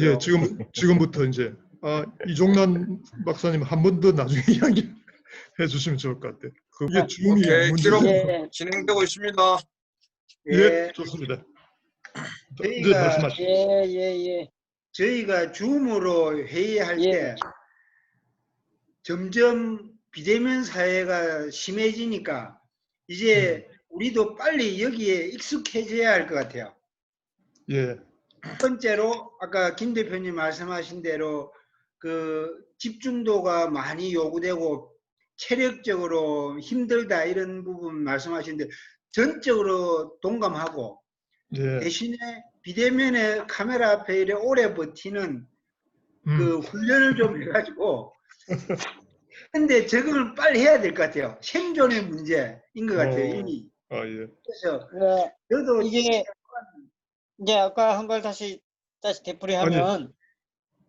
예, 지금부터 이제 이종란 박사님 한 번 더 나중에 이야기 해주시면 좋을 것 같아요. 그게 줌이 오케이, 문제가 기록 진행되고 있습니다. 예, 좋습니다. 이제 저희가 말씀하시죠. 저희가 줌으로 회의할 때 점점 비대면 사회가 심해지니까 이제 우리도 빨리 여기에 익숙해져야 할 것 같아요. 예, 첫 번째로 아까 김 대표님 말씀하신 대로 그 집중도가 많이 요구되고 체력적으로 힘들다 이런 부분 말씀하시는데 전적으로 동감하고 예. 대신에 비대면에 카메라 앞에 이렇게 오래 버티는 그 훈련을 좀 해가지고 근데 적응을 빨리 해야 될 것 같아요. 생존의 문제인 것 같아요, 이미. 예. 그래서 네, 저도 이게 이제 아까 한 걸 다시 되풀이하면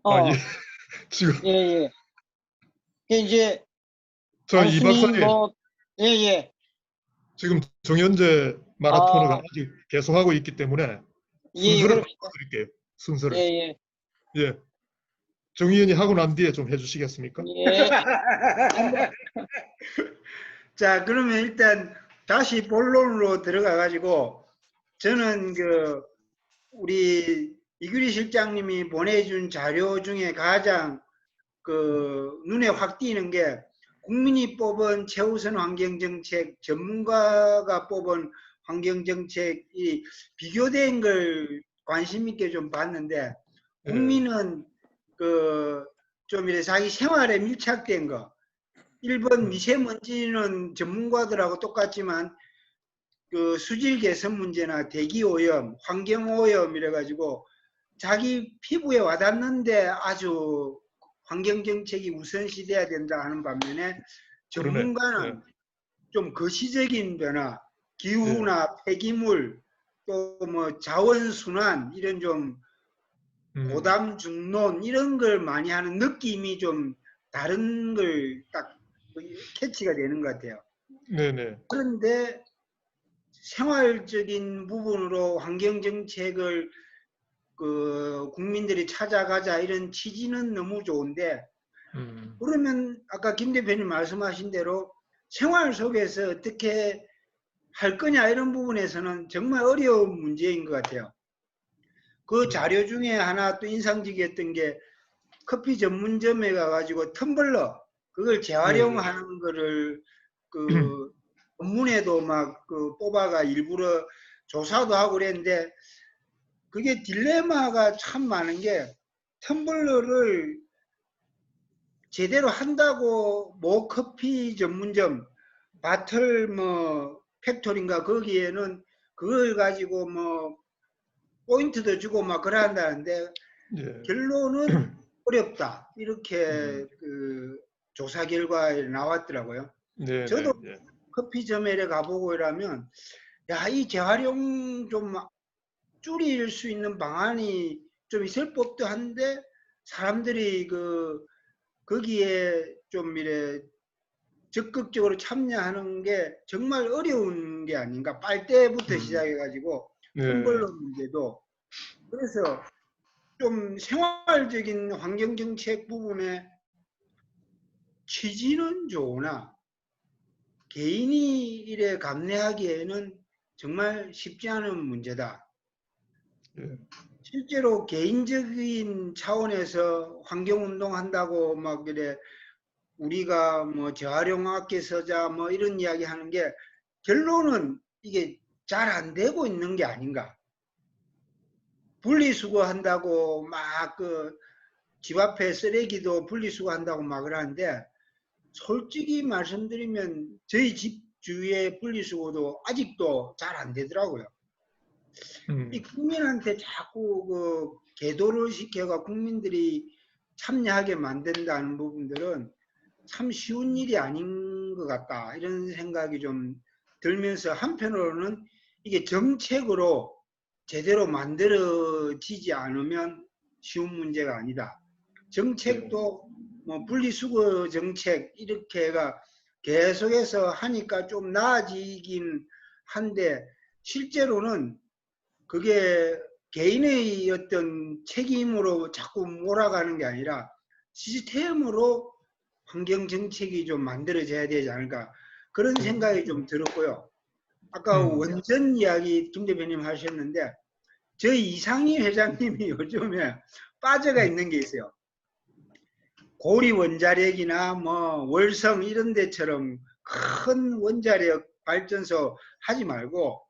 예. 지금 이게 이제 저 이 박사님 지금 정현재 마라토너가 아직 계속하고 있기 때문에 순서를 바꿔드릴게요. 순서를. 예. 정 의원이 하고 난 뒤에 좀 해주시겠습니까? 자, 그러면 일단 다시 본론으로 들어가 가지고 저는 그 우리 이규리 실장님이 보내준 자료 중에 가장 그 눈에 확 띄는 게 국민이 뽑은 최우선 환경정책, 전문가가 뽑은 환경정책이 비교된 걸 관심 있게 좀 봤는데 국민은 그 좀 이래 자기 생활에 밀착된 거 1번 미세먼지는 전문가들하고 똑같지만 그 수질 개선 문제나 대기 오염, 환경 오염 이래 가지고 자기 피부에 와닿는데 아주 환경 정책이 우선시 돼야 된다 하는 반면에 전문가는 좀 거시적인 변화, 기후나 폐기물 또 뭐 자원 순환 이런 좀 고담 중론 이런 걸 많이 하는 느낌이 좀 다른 걸 딱 캐치가 되는 것 같아요. 네네. 그런데 생활적인 부분으로 환경 정책을 그 국민들이 찾아가자 이런 취지는 너무 좋은데 그러면 아까 김 대표님 말씀하신 대로 생활 속에서 어떻게 할 거냐 이런 부분에서는 정말 어려운 문제인 것 같아요. 그 자료 중에 하나 또 인상적이었던 게 커피 전문점에 가가지고 텀블러 그걸 재활용하는 거를 그 본문에도 막 그 뽑아가 일부러 조사도 하고 그랬는데 그게 딜레마가 참 많은 게 텀블러를 제대로 한다고 모 커피 전문점 바틀 뭐 팩토리인가 거기에는 그걸 가지고 뭐 포인트도 주고 막 그래 한다는데 결론은 어렵다 이렇게 그 조사 결과에 나왔더라고요. 저도 커피점에 가보고 이러면 야, 이 재활용 좀 줄일 수 있는 방안이 좀 있을 법도 한데 사람들이 그 거기에 좀 이래 적극적으로 참여하는 게 정말 어려운 게 아닌가. 빨대부터 시작해가지고 텀블러 문제도 그래서 좀 생활적인 환경정책 부분에 취지는 좋으나 개인이 이래 감내하기에는 정말 쉽지 않은 문제다. 실제로 개인적인 차원에서 환경운동 한다고 막 이래 우리가 뭐 재활용학계 서자 뭐 이런 이야기 하는 게 결론은 이게 잘 안 되고 있는 게 아닌가. 분리수거 한다고 막 그 집 앞에 쓰레기도 분리수거 한다고 막 그러는데 솔직히 말씀드리면 저희 집 주위의 분리수거도 아직도 잘 안 되더라고요. 이 국민한테 자꾸 그 계도를 시켜가 국민들이 참여하게 만든다는 부분들은 참 쉬운 일이 아닌 것 같다 이런 생각이 좀 들면서 한편으로는 이게 정책으로 제대로 만들어지지 않으면 쉬운 문제가 아니다. 정책도 뭐 분리수거 정책 이렇게가 계속해서 하니까 좀 나아지긴 한데 실제로는 그게 개인의 어떤 책임으로 자꾸 몰아가는 게 아니라 시스템으로 환경 정책이 좀 만들어져야 되지 않을까 그런 생각이 좀 들었고요. 아까 원전 이야기 김 대표님 하셨는데 저희 이상희 회장님이 요즘에 빠져가 있는 게 있어요. 고리 원자력이나 뭐 월성 이런 데처럼 큰 원자력 발전소 하지 말고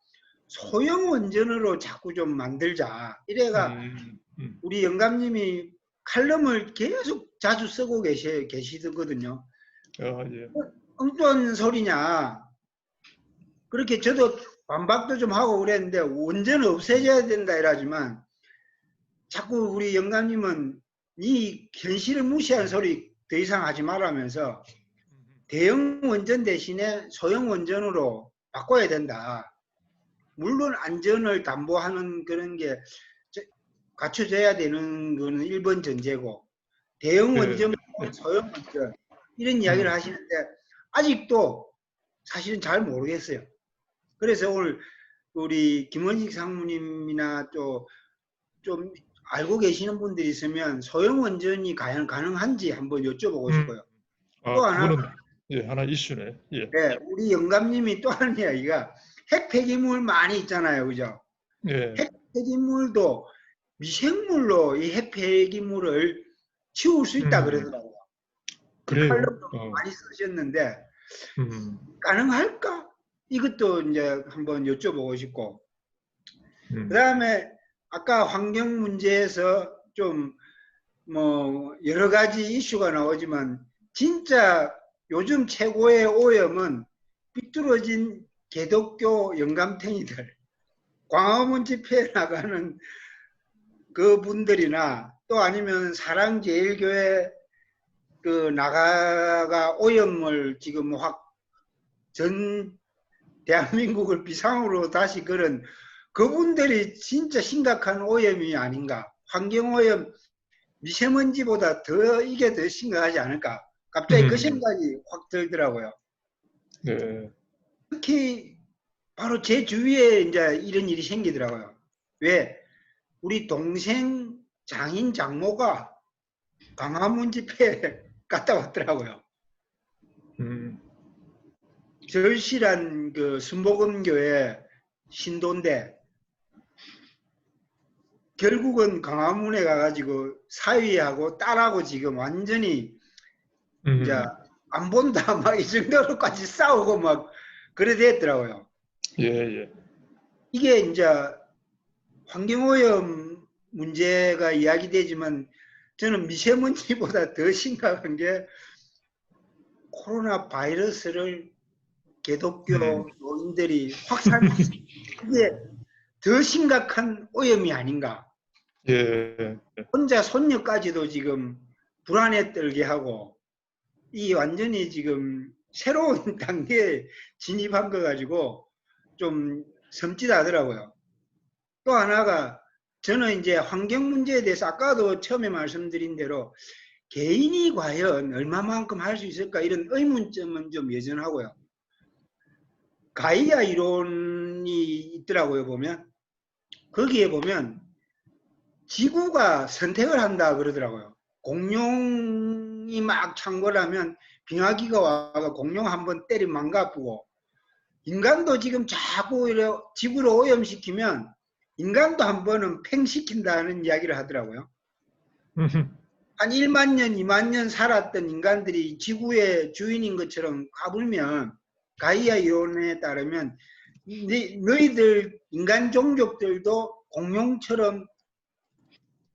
소형 원전으로 자꾸 좀 만들자. 이래가 우리 영감님이 칼럼을 계속 자주 쓰고 계시거든요. 예. 엉뚱한 소리냐. 그렇게 저도 반박도 좀 하고 그랬는데 원전 없애줘야 된다 이러지만 자꾸 우리 영감님은 이 현실을 무시한 소리 더 이상 하지 말라면서 대형 원전 대신에 소형 원전으로 바꿔야 된다. 물론 안전을 담보하는 그런 게 갖춰져야 되는 거는 1번 전제고 대형 원전, 소형 원전 이런 이야기를 하시는데 아직도 사실은 잘 모르겠어요. 그래서 오늘 우리 김원식 상무님이나 또 좀 알고 계시는 분들이 있으면 소형 원전이 과연 가능한지 한번 여쭤보고 싶어요. 또 하나, 그거는 하나 이슈네. 예. 네, 우리 영감님이 또 하는 이야기가 핵 폐기물 많이 있잖아요, 그죠? 예. 핵 폐기물도 미생물로 이 핵 폐기물을 치울 수 있다 그러더라고요. 그래요. 칼럼도 많이 쓰셨는데 가능할까? 이것도 이제 한번 여쭤보고 싶고. 그 다음에 아까 환경 문제에서 좀 뭐 여러 가지 이슈가 나오지만 진짜 요즘 최고의 오염은 삐뚤어진 개독교 영감탱이들, 광화문 집회에 나가는 그 분들이나 또 아니면 사랑제일교회 그 나가가 오염을 지금 확 전 대한민국을 비상으로 다시 그런 그분들이 진짜 심각한 오염이 아닌가. 환경오염 미세먼지보다 이게 더 심각하지 않을까. 갑자기 그 생각이 확 들더라고요. 네. 특히 바로 제 주위에 이제 이런 일이 생기더라고요. 왜? 우리 동생 장인 장모가 광화문 집회에 갔다 왔더라고요. 절실한 그 순복음교회 신도인데 결국은 광화문에 가가지고 사위하고 딸하고 지금 완전히 이제 안 본다 막 이 정도로까지 싸우고 막 그래 됐더라고요. 예. 이게 이제 환경오염 문제가 이야기되지만 저는 미세먼지보다 더 심각한 게 코로나 바이러스를 개독교 노인들이 확산시키는 이게 더 심각한 오염이 아닌가. 예. 혼자 손녀까지도 지금 불안에 떨게 하고 이 완전히 지금 새로운 단계에 진입한 거 가지고 좀 섬찟하더라고요. 또 하나가 저는 이제 환경 문제에 대해서 아까도 처음에 말씀드린 대로 개인이 과연 얼마만큼 할 수 있을까 이런 의문점은 좀 여전하고요. 가이아 이론이 있더라고요, 보면. 거기에 보면 지구가 선택을 한다 그러더라고요. 공룡이 막 창궐하면 빙하기가 와서 공룡 한번 때리 망가쁘고 인간도 지금 자꾸 지구를 오염시키면 인간도 한 번은 팽시킨다는 이야기를 하더라고요. 한 1만 년, 2만 년 살았던 인간들이 지구의 주인인 것처럼 가불면 가이아 이론에 따르면 너희들 인간 종족들도 공룡처럼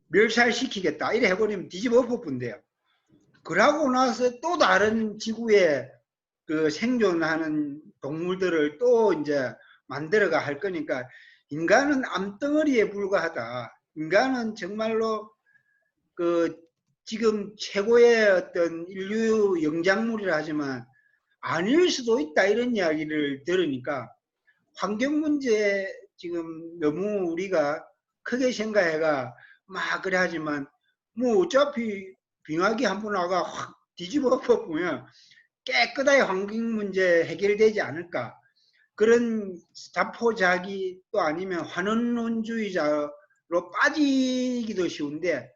멸살시키겠다. 이래 해버리면 뒤집어 엎어본대요. 그러고 나서 또 다른 지구에 그 생존하는 동물들을 또 이제 만들어가 할 거니까 인간은 암덩어리에 불과하다. 인간은 정말로 그 지금 최고의 어떤 인류 영장물이라 하지만 아닐 수도 있다. 이런 이야기를 들으니까 환경 문제 지금 너무 우리가 크게 생각해가 막 그래 하지만 뭐 어차피 빙하기 한번 와가 확 뒤집어 엎어보면 깨끗하게 환경 문제 해결되지 않을까. 그런 자포자기 또 아니면 환원론주의자 빠지기도 쉬운데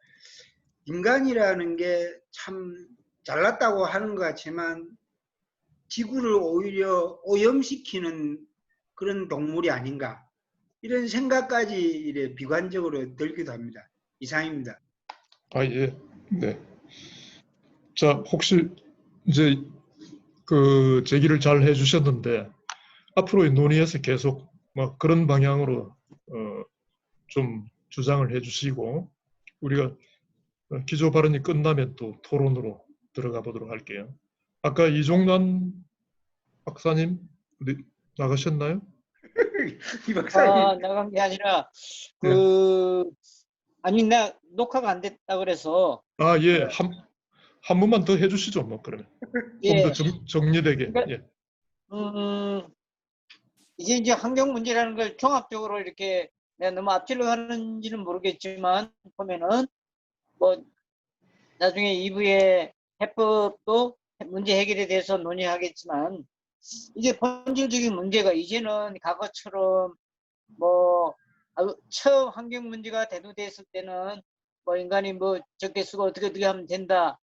인간이라는 게 참 잘났다고 하는 것 같지만 지구를 오히려 오염시키는 그런 동물이 아닌가 이런 생각까지 이래 비관적으로 들기도 합니다. 이상입니다. 아, 예. 네. 자, 혹시 이제 그 제기를 잘 해주셨는데 앞으로의 논의에서 계속 뭐 그런 방향으로 좀 주장을 해주시고 우리가 기조 발언이 끝나면 또 토론으로 들어가 보도록 할게요. 아까 이종란 박사님 어디 나가셨나요? 이 박사님. 나간 게 아니라 네. 아니 나 녹화가 안 됐다 그래서 아, 예. 한 번만 더 해주시죠, 뭐 그러면 좀 더 예. 정리되게. 그러니까, 예. 이제 환경 문제라는 걸 종합적으로 이렇게 내가 너무 앞질러 가는지는 모르겠지만 보면은 뭐 나중에 2부에 해법도 문제 해결에 대해서 논의하겠지만 이게 본질적인 문제가 이제는 과거처럼 뭐 처음 환경 문제가 대두됐을 때는 뭐 인간이 뭐 적게 쓰고 어떻게 하면 된다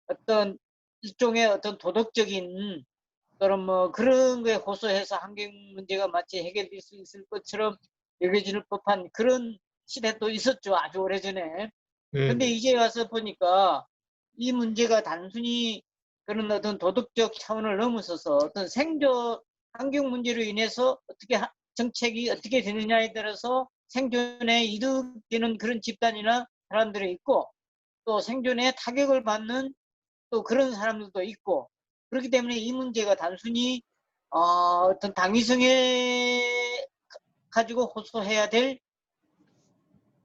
어떤 일종의 어떤 도덕적인 그런 뭐 그런 거에 호소해서 환경 문제가 마치 해결될 수 있을 것처럼 여겨질 법한 그런 시대도 있었죠. 아주 오래전에. 네, 근데 네. 이제 와서 보니까 이 문제가 단순히 그런 어떤 도덕적 차원을 넘어서서 어떤 생존 환경 문제로 인해서 어떻게 정책이 어떻게 되느냐에 따라서 생존에 이득되는 그런 집단이나 사람들이 있고 또 생존에 타격을 받는 또 그런 사람들도 있고 그렇기 때문에 이 문제가 단순히 어떤 당위성에 가지고 호소해야 될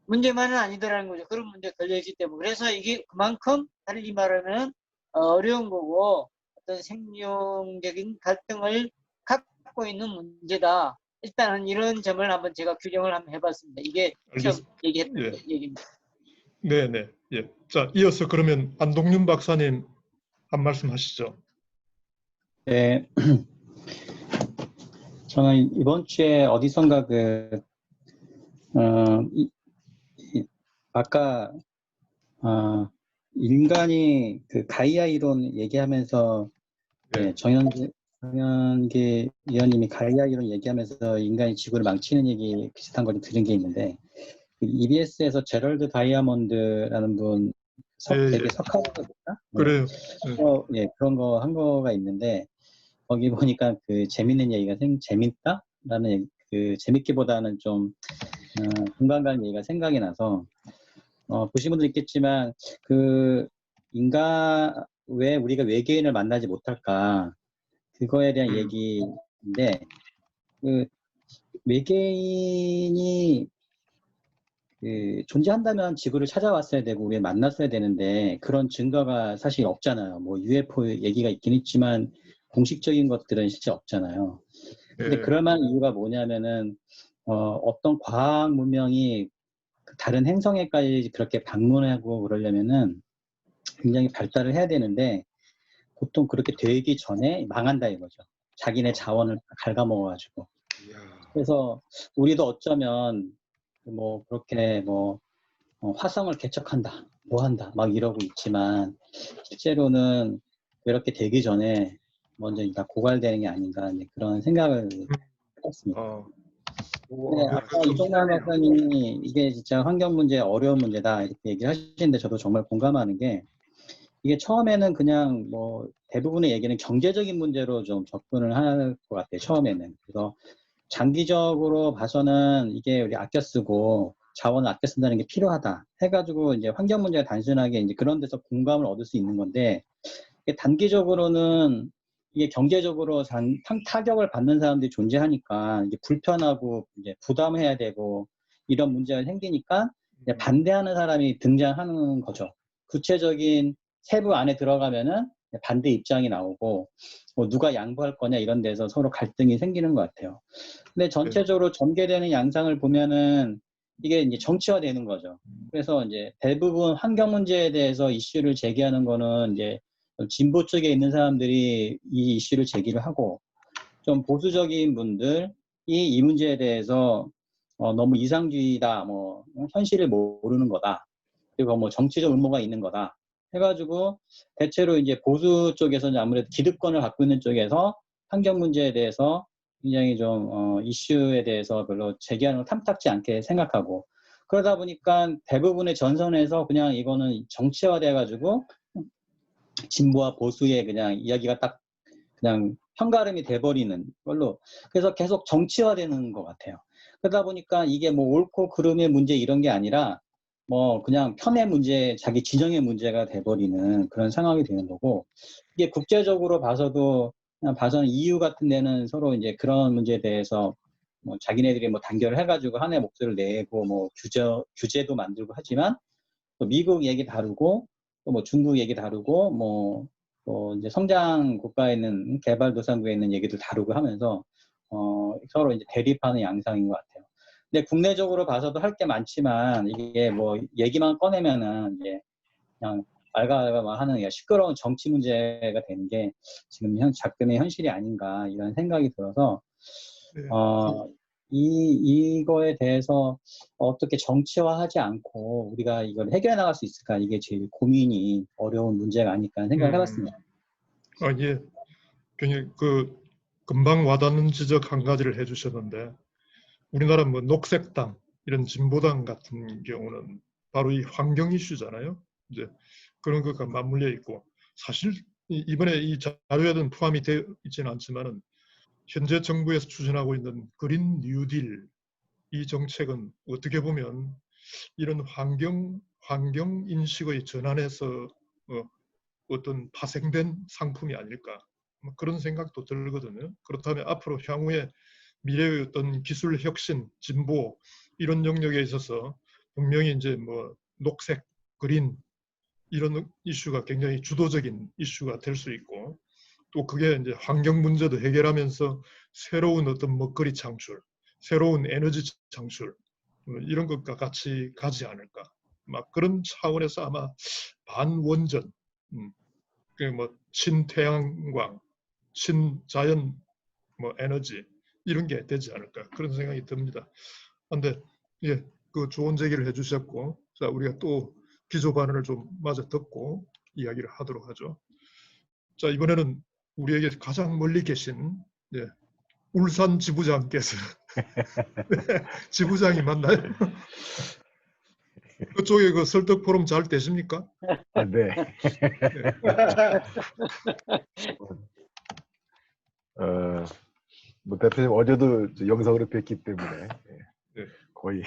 문제만은 아니더라는 거죠. 그런 문제가 걸려있기 때문에. 그래서 이게 그만큼 달리 말하면 어려운 거고 어떤 생명적인 갈등을 갖고 있는 문제다. 일단은 이런 점을 한번 제가 규정을 한번 해봤습니다. 이게 처음 얘기했던 예. 얘기입니다. 네네. 예. 자, 이어서 그러면 안동윤 박사님 한 말씀 하시죠. 네. 저는 이번 주에 어디선가 아까 인간이 가이아 이론 얘기하면서 네. 정현기 위원님이 가이아 이론 얘기하면서 인간이 지구를 망치는 얘기 비슷한 걸 들은 게 있는데 EBS에서 제럴드 다이아몬드라는 분 되게 석학이거든요. 그래요. 네. 그런 거 한 거가 있는데 거기 보니까 재밌는 얘기가 재밌다라는 재밌기보다는 좀 공감 가는 얘기가 생각이 나서 보신 분들 있겠지만 왜 우리가 외계인을 만나지 못할까 그거에 대한 얘기인데 외계인이 존재한다면 지구를 찾아왔어야 되고 우리를 만났어야 되는데 그런 증거가 사실 없잖아요. 뭐 UFO 얘기가 있긴 있지만 공식적인 것들은 실제 없잖아요. 근데 그럴 만한 이유가 뭐냐면은 어떤 과학 문명이 다른 행성에까지 그렇게 방문하고 그러려면은 굉장히 발달을 해야 되는데 보통 그렇게 되기 전에 망한다 이거죠. 자기네 자원을 갉아먹어가지고. 그래서 우리도 어쩌면 뭐 그렇게 화성을 개척한다, 뭐 한다, 막 이러고 있지만 실제로는 그렇게 되기 전에 먼저 다 고갈되는 게 아닌가 그런 생각을 했습니다. 네, 아까 이종란 박사님이 이게 진짜 환경 문제 어려운 문제다 이렇게 얘기를 하시는데 저도 정말 공감하는 게 이게 처음에는 그냥 대부분의 얘기는 경제적인 문제로 좀 접근을 할 것 같아요. 처음에는. 그래서 장기적으로 봐서는 이게 우리 아껴 쓰고 자원을 아껴 쓴다는 게 필요하다 해가지고 이제 환경 문제가 단순하게 이제 그런 데서 공감을 얻을 수 있는 건데 단기적으로는 이게 경제적으로 타격을 받는 사람들이 존재하니까 이게 불편하고 이제 부담해야 되고 이런 문제가 생기니까 반대하는 사람이 등장하는 거죠. 구체적인 세부 안에 들어가면은 반대 입장이 나오고 누가 양보할 거냐 이런 데서 서로 갈등이 생기는 것 같아요. 근데 전체적으로 전개되는 양상을 보면은 이게 이제 정치화되는 거죠. 그래서 이제 대부분 환경 문제에 대해서 이슈를 제기하는 거는 이제 진보 쪽에 있는 사람들이 이 이슈를 제기를 하고 좀 보수적인 분들이 이 문제에 대해서 너무 이상주의다, 뭐 현실을 모르는 거다, 그리고 뭐 정치적 음모가 있는 거다 해가지고 대체로 이제 보수 쪽에서는 아무래도 기득권을 갖고 있는 쪽에서 환경 문제에 대해서 굉장히 좀 이슈에 대해서 별로 제기하는 걸 탐탁지 않게 생각하고, 그러다 보니까 대부분의 전선에서 그냥 이거는 정치화돼 가지고 진보와 보수의 그냥 이야기가 딱 그냥 편가름이 돼버리는 걸로, 그래서 계속 정치화되는 것 같아요. 그러다 보니까 이게 뭐 옳고 그름의 문제 이런 게 아니라 뭐 그냥 편의 문제, 자기 진영의 문제가 돼버리는 그런 상황이 되는 거고, 이게 국제적으로 봐서도 그냥 봐서는 EU 같은 데는 서로 이제 그런 문제에 대해서 뭐 자기네들이 뭐 단결을 해가지고 하나의 목소리를 내고 뭐 규제도 만들고 하지만, 또 미국 얘기 다르고 또 뭐 중국 얘기 다르고 뭐 이제 성장 국가에 있는 개발도상국에 있는 얘기도 다루고 하면서 서로 이제 대립하는 양상인 것 같아요. 근데 국내적으로 봐서도 할 게 많지만 이게 뭐 얘기만 꺼내면은 이제 그냥 알가알가 하는 시끄러운 정치 문제가 되는 게 지금 작금의 현실이 아닌가 이런 생각이 들어서 네. 이거에 대해서 어떻게 정치화하지 않고 우리가 이걸 해결해 나갈 수 있을까, 이게 제일 고민이 어려운 문제가 아닐까 생각을 해봤습니다. 예. 굉장히 금방 와닿는 지적 한 가지를 해주셨는데, 우리나라 뭐 녹색당 이런 진보당 같은 경우는 바로 이 환경 이슈잖아요. 이제 그런 것과 맞물려 있고, 사실 이번에 이 자료에는 포함이 되어 있지는 않지만은 현재 정부에서 추진하고 있는 그린 뉴딜 이 정책은 어떻게 보면 이런 환경 인식의 전환에서 어떤 파생된 상품이 아닐까, 뭐 그런 생각도 들거든요. 그렇다면 앞으로 향후에 미래의 어떤 기술 혁신, 진보 이런 영역에 있어서 분명히 이제 뭐 녹색, 그린 이런 이슈가 굉장히 주도적인 이슈가 될 수 있고, 또 그게 이제 환경 문제도 해결하면서 새로운 어떤 먹거리 창출, 새로운 에너지 창출 이런 것과 같이 가지 않을까. 막 그런 차원에서 아마 반원전, 뭐 친태양광, 친자연 뭐 에너지 이런 게 되지 않을까 그런 생각이 듭니다. 그런데 예, 그 좋은 제기를 해주셨고, 자 우리가 또 기조 반응을 좀 마저 듣고 이야기를 하도록 하죠. 자 이번에는 우리에게 가장 멀리 계신 울산 지부장께서 지부장이 맞나요? 그쪽에 그 설득 포럼 잘 되십니까? 아, 네. 뭐 대표님 어제도 영상으로 뵀기 때문에 거의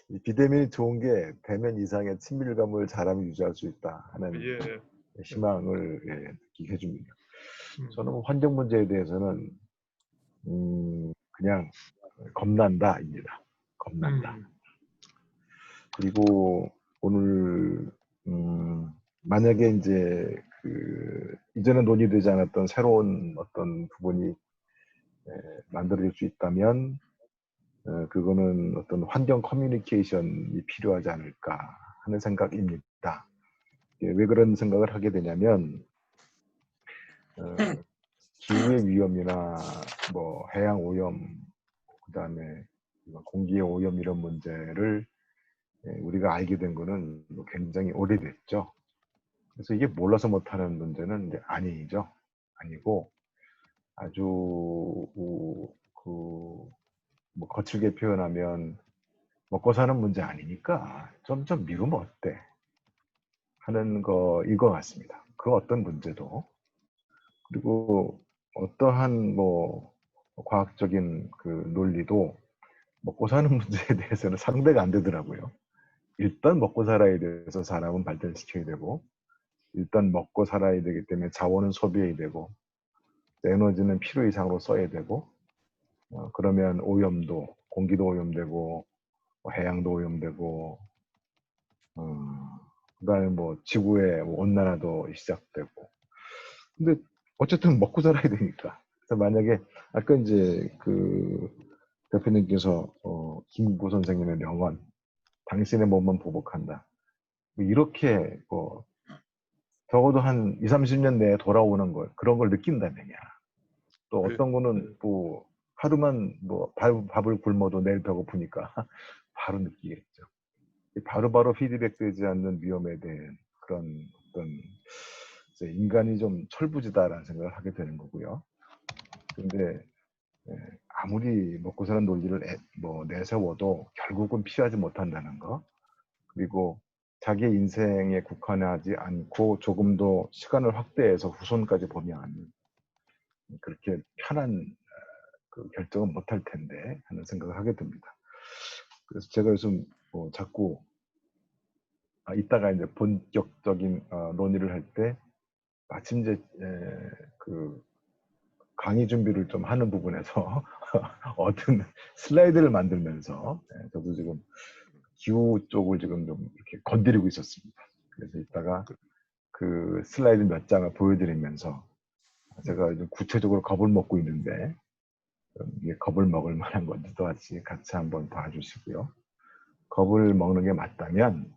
이 비대면이 좋은 게 대면 이상의 친밀감을 잘하면 유지할 수 있다 하는 희망을 느끼게 해줍니다. 저는 환경 문제에 대해서는 그냥 겁난다입니다. 겁난다. 그리고 오늘 만약에 이제 이전에 논의되지 않았던 새로운 어떤 부분이 만들어질 수 있다면 그거는 어떤 환경 커뮤니케이션이 필요하지 않을까 하는 생각입니다. 왜 그런 생각을 하게 되냐면 기후의 위험이나 뭐 해양 오염, 그다음에 공기의 오염 이런 문제를 우리가 알게 된 거는 굉장히 오래됐죠. 그래서 이게 몰라서 못하는 문제는 이제 아니죠. 아니고 아주 뭐 거칠게 표현하면 먹고 사는 문제 아니니까 좀 미루면 어때 하는 거일 것 같습니다. 그 어떤 문제도. 그리고 어떠한 뭐 과학적인 그 논리도 먹고 사는 문제에 대해서는 상대가 안 되더라고요. 일단 먹고 살아야 돼서 사람은 발전시켜야 되고, 일단 먹고 살아야 되기 때문에 자원은 소비해야 되고, 에너지는 필요 이상으로 써야 되고, 그러면 오염도, 공기도 오염되고, 해양도 오염되고, 그다음에 뭐 지구의 온난화도 시작되고. 근데 어쨌든 먹고 살아야 되니까. 그래서 만약에 아까 이제 그 대표님께서 김구 선생님의 명언, 당신의 몸은 보복한다. 이렇게 적어도 한 20, 30년 내에 돌아오는 걸, 그런 걸 느낀다면야. 또 어떤 거는 또 하루만 뭐 밥을 굶어도 내일 배고프니까 바로 느끼겠죠. 바로바로 피드백되지 않는 위험에 대한 그런 어떤 이제 인간이 좀 철부지다라는 생각을 하게 되는 거고요. 근데 아무리 먹고 사는 논리를 내세워도 결국은 피하지 못한다는 거. 그리고 자기의 인생에 국한하지 않고 조금 더 시간을 확대해서 후손까지 보면 그렇게 편한 그 결정은 못할 텐데 하는 생각을 하게 됩니다. 그래서 제가 요즘 자꾸 이따가 이제 본격적인 논의를 할 때 마침 이제 그 강의 준비를 좀 하는 부분에서 어떤 슬라이드를 만들면서 저도 지금 기후 쪽을 지금 좀 이렇게 건드리고 있었습니다. 그래서 이따가 그 슬라이드 몇 장을 보여드리면서 제가 좀 구체적으로 겁을 먹고 있는데 이게 겁을 먹을 만한 건지도 같이 한번 봐주시고요. 겁을 먹는 게 맞다면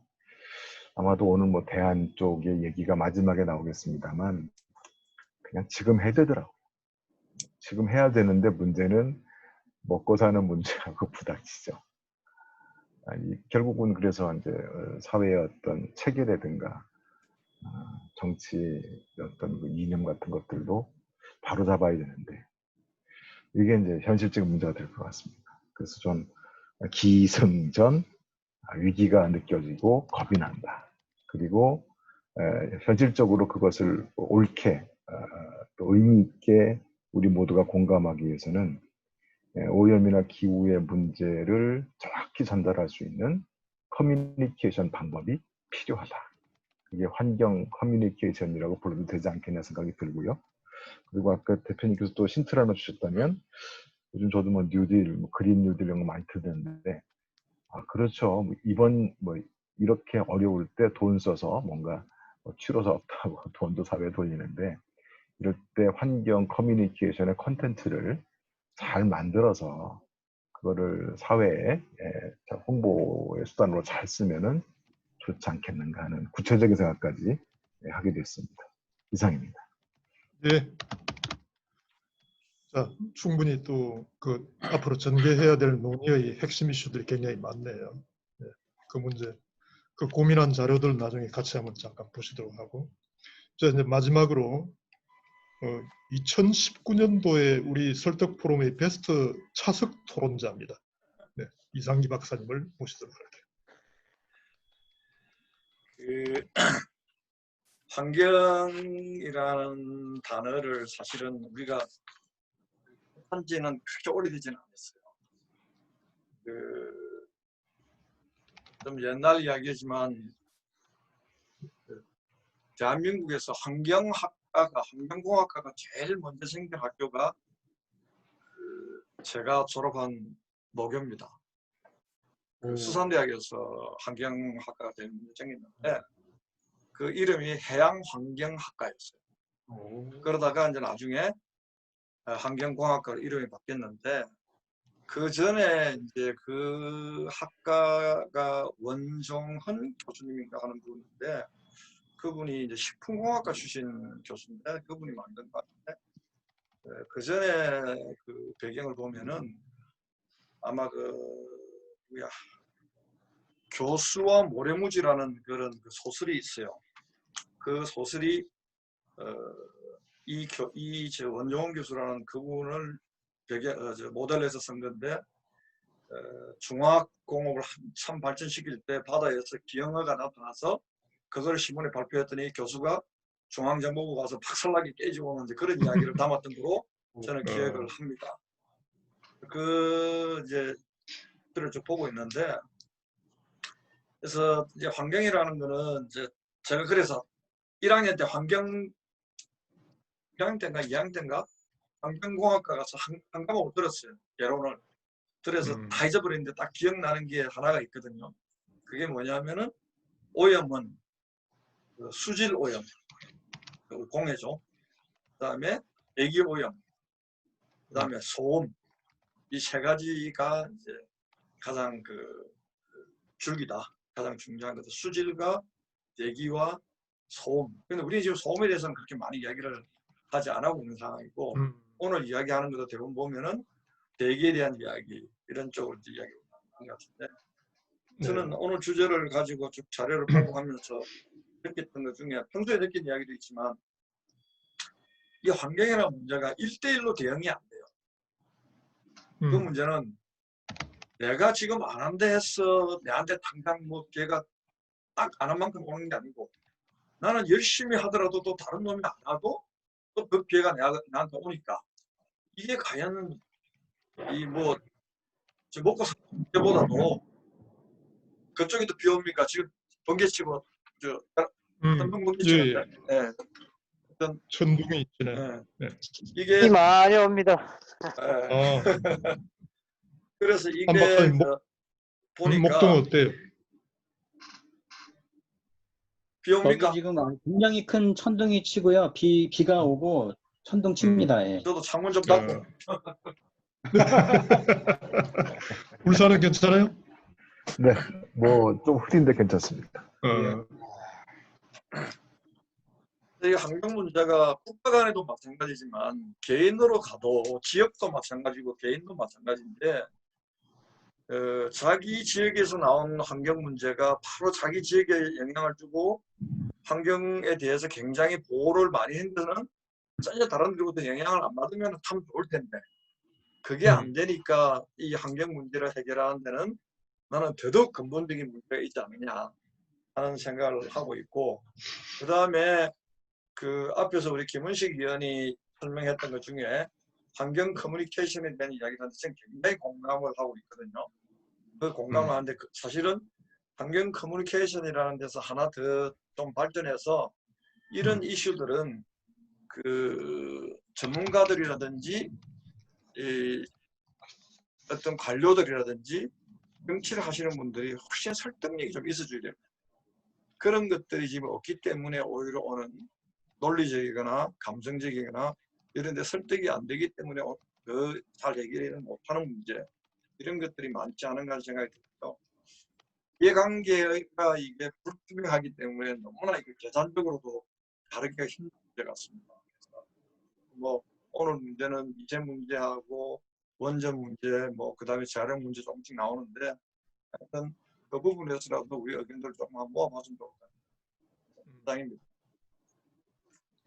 아마도 오늘 뭐 대안 쪽의 얘기가 마지막에 나오겠습니다만 그냥 지금 해야 되더라고요. 지금 해야 되는데 문제는 먹고 사는 문제하고 부닥치죠. 결국은 그래서 이제 사회의 어떤 체계라든가 정치 어떤 그 이념 같은 것들도 바로 잡아야 되는데 이게 이제 현실적 문제가 될 것 같습니다. 그래서 좀 기승전 위기가 느껴지고 겁이 난다. 그리고 현실적으로 그것을 옳게 또 의미 있게 우리 모두가 공감하기 위해서는 오염이나 기후의 문제를 정확히 전달할 수 있는 커뮤니케이션 방법이 필요하다. 이게 환경 커뮤니케이션이라고 불러도 되지 않겠냐 생각이 들고요. 그리고 아까 대표님께서 또 힌트를 하나 주셨다면 요즘 저도 뭐 뉴딜, 그린 뉴딜 이런 거 많이 듣는데 그렇죠. 이번 이렇게 어려울 때 돈 써서 뭔가 치료사 없다고 돈도 사회에 돌리는데 이럴 때 환경 커뮤니케이션의 콘텐츠를 잘 만들어서 그거를 사회에 홍보의 수단으로 잘 쓰면은 좋지 않겠는가 하는 구체적인 생각까지 하게 됐습니다. 이상입니다. 예. 자, 충분히 또 그 앞으로 전개해야 될 논의의 핵심 이슈들이 굉장히 많네요. 예, 그 문제, 그 고민한 자료들 나중에 같이 한번 잠깐 보시도록 하고, 자 이제 마지막으로 2019년도에 우리 설득 포럼의 베스트 차석 토론자입니다. 네, 이상기 박사님을 모시도록 할게요. 그 환경이라는 단어를 사실은 우리가 한지는 그렇게 오래되지는 않았어요. 좀 옛날 이야기지만 대한민국에서 환경공학과가 제일 먼저 생긴 학교가 제가 졸업한 모교입니다. 수산대학에서 환경학과가 생겼는데 그 이름이 해양환경학과였어요. 그러다가 이제 나중에 환경공학과로 이름이 바뀌었는데 그 전에 이제 그 학과가 원종헌 교수님인가 하는 분인데 그분이 이제 식품공학과 출신 교수인데 그분이 만든 것 같은데 그 전에 그 배경을 보면은 아마 교수와 모래무지라는 그런 그 소설이 있어요. 그 소설이 이 원종헌 교수라는 그분을 모델에서 쓴 건데 중화학공업을 한참 발전시킬 때 바다에서 기형아가 나타나서 그걸 신문에 발표했더니 교수가 중앙정보부 가서 박살나게 깨지고 오는 그런 이야기를 담았던 거로 저는 기억을 합니다. 이제 글을 쭉 보고 있는데 그래서 이제 환경이라는 거는 이제 제가 그래서 1학년 때 1학년 때인가 2학년 때인가 환경공학과 가서 한 과목을 들었어요. 개론을. 그래서 다 잊어버렸는데 딱 기억나는 게 하나가 있거든요. 그게 뭐냐면은 오염은 수질 오염, 공해죠. 그 다음에 대기 오염, 그 다음에 소음. 이 세 가지가 이제 가장 줄기다. 가장 중요한 것은 수질과 대기와 소음. 근데 우리 지금 소음에 대해서는 그렇게 많이 이야기를 하지 않고 있는 상황이고 오늘 이야기하는 것도 대부분 보면은 대기에 대한 이야기 이런 쪽으로 이제 이야기가 나온 것 같은데 저는 네. 오늘 주제를 가지고 쭉 자료를 보고 하면서 느꼈던 것 중에 평소에 느낀 이야기도 있지만 이 환경이라는 문제가 1대1로 대응이 안 돼요. 그 문제는 내가 지금 안 한다 해서 내한테 당장 뭐 걔가 딱 안 한 만큼 오는 게 아니고 나는 열심히 하더라도 또 다른 놈이 안 하고 또 그 기회가 나한테 오니까 이게 과연 이 뭐 먹고 사는 문제보다도 그쪽에도 비 옵니까? 지금 번개치고 저 천둥 번개 예, 치는데 예. 어떤 천둥이 있네. 예. 네. 이게 많이 옵니다. 예. 아, 그래서 한 이게 박사님 저 목동 보니까 어때요? 비 여기 옵니까? 지금 굉장히 큰 천둥이 치고요. 비가 오고 천둥 칩니다. 예. 저도 창문 좀 닫고 울산은 괜찮아요? 네, 뭐 좀 흐린데 괜찮습니다. 어, 이 환경 문제가 국가 간에도 마찬가지지만 개인으로 가도 지역도 마찬가지고 개인도 마찬가지인데 자기 지역에서 나온 환경 문제가 바로 자기 지역에 영향을 주고 환경에 대해서 굉장히 보호를 많이 힘드는 전혀 다른 데로부터 영향을 안 받으면 참 좋을 텐데 그게 안 되니까 이 환경 문제를 해결하는 데는 나는 더더욱 근본적인 문제가 있지 않느냐 하는 생각을 하고 있고 그 다음에 그 앞에서 우리 김은식 의원이 설명했던 것 중에 환경 커뮤니케이션에 대한 이야기를 하는데 저는 굉장히 공감을 하고 있거든요. 그 공감을 하는데 사실은 환경 커뮤니케이션이라는 데서 하나 더 좀 발전해서 이런 이슈들은 그 전문가들이라든지 이 어떤 관료들이라든지 정치를 하시는 분들이 훨씬 설득력이 좀 있어줘야 됩니다. 그런 것들이 지금 없기 때문에 오히려 오는 논리적이거나 감정적이거나 이런 데 설득이 안 되기 때문에 더 잘 해결을 못하는 문제 이런 것들이 많지 않은가 하는 생각이 들어요. 이해관계가 이게 불투명하기 때문에 너무나 이게 계산적으로도 다르기가 힘든 문제 같습니다. 그래서 뭐 오늘 문제는 미세 문제하고 원전 문제, 뭐 그다음에 재활용 문제 조금씩 나오는데 하여튼 그 부분에서라도 우리 의견들 조금 한번 모아봤으면 좋겠습니다. 이상입니다.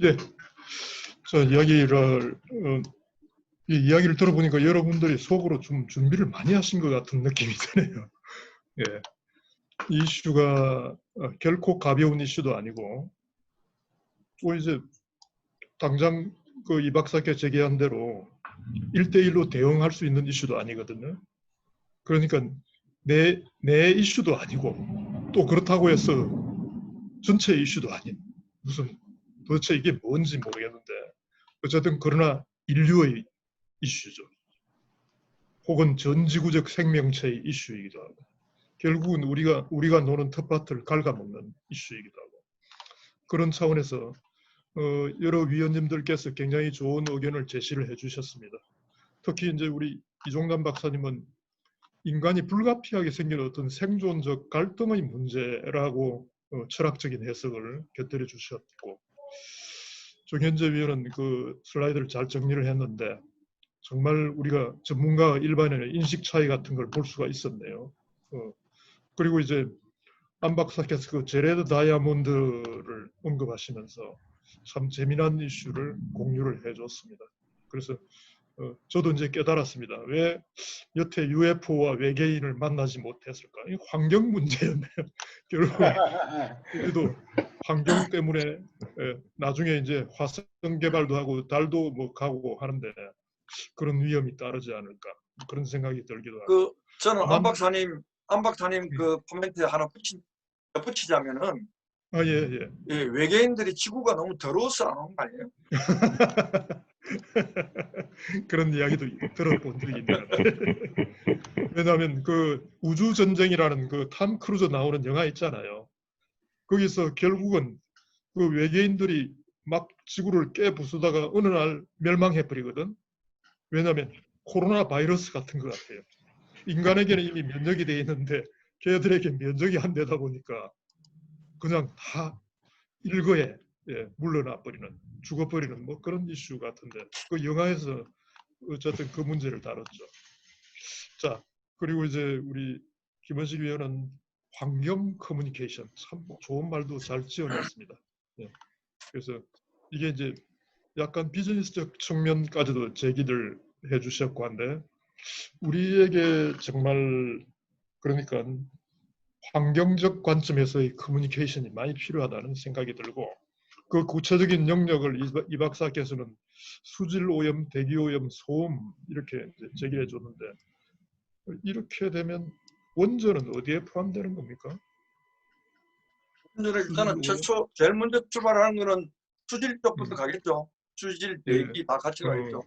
예. 저 이 이야기를 들어보니까 여러분들이 속으로 좀 준비를 많이 하신 것 같은 느낌이 드네요. 예. 이 이슈가 결코 가벼운 이슈도 아니고, 또 이제 당장 그 이 박사께 제기한 대로 1대1로 대응할 수 있는 이슈도 아니거든요. 그러니까 내 이슈도 아니고, 또 그렇다고 해서 전체 이슈도 아닌, 무슨 도대체 이게 뭔지 모르겠는데, 어쨌든 그러나 인류의 이슈죠. 혹은 전지구적 생명체의 이슈이기도 하고, 결국은 우리가 노는 텃밭을 갉아먹는 이슈이기도 하고, 그런 차원에서 여러 위원님들께서 굉장히 좋은 의견을 제시를 해주셨습니다. 특히 이제 우리 이종남 박사님은 인간이 불가피하게 생긴 어떤 생존적 갈등의 문제라고 철학적인 해석을 곁들여 주셨고, 정현재 위원은 그 슬라이드를 잘 정리를 했는데 정말 우리가 전문가 일반인의 인식 차이 같은 걸 볼 수가 있었네요. 그리고 이제 안 박사께서 그 제레드 다이아몬드를 언급하시면서 참 재미난 이슈를 공유를 해줬습니다. 그래서 저도 이제 깨달았습니다. 왜 여태 UFO와 외계인을 만나지 못했을까? 이 환경 문제였네요. 결국 우리도 환경 때문에 나중에 이제 화성 개발도 하고 달도 뭐 가고 하는데 그런 위험이 따르지 않을까 그런 생각이 들기도 하고. 그 저는 안 박사님 그 코멘트 하나 붙이자면은 예. 외계인들이 지구가 너무 더러워서 안 오는 거 아니에요? 그런 이야기도 들어본 적이 있는 것 같아요. 왜냐하면 그 우주전쟁이라는 그 탐 크루즈 나오는 영화 있잖아요. 거기서 결국은 그 외계인들이 막 지구를 깨부수다가 어느 날 멸망해버리거든. 왜냐하면 코로나 바이러스 같은 것 같아요. 인간에게는 이미 면역이 돼 있는데 걔들에게 면역이 안 되다 보니까 그냥 다 일거에 물러나 버리는, 죽어버리는 뭐 그런 이슈 같은데 그 영화에서 어쨌든 그 문제를 다뤘죠. 자, 그리고 이제 우리 김원식 위원은 환경 커뮤니케이션, 참 좋은 말도 잘 지어냈습니다. 예. 그래서 이게 이제 약간 비즈니스적 측면까지도 제기를 해주셨고 한데, 우리에게 정말 그러니까 환경적 관점에서의 커뮤니케이션이 많이 필요하다는 생각이 들고, 그 구체적인 영역을 이 박사께서는 수질 오염, 대기 오염, 소음 이렇게 이제 제기해 줬는데, 이렇게 되면 원전은 어디에 포함되는 겁니까? 원전을 일단은 최초 제일 먼저 출발하는 거는 수질 쪽부터 가겠죠. 수질, 예. 대기 다 같이 가겠죠.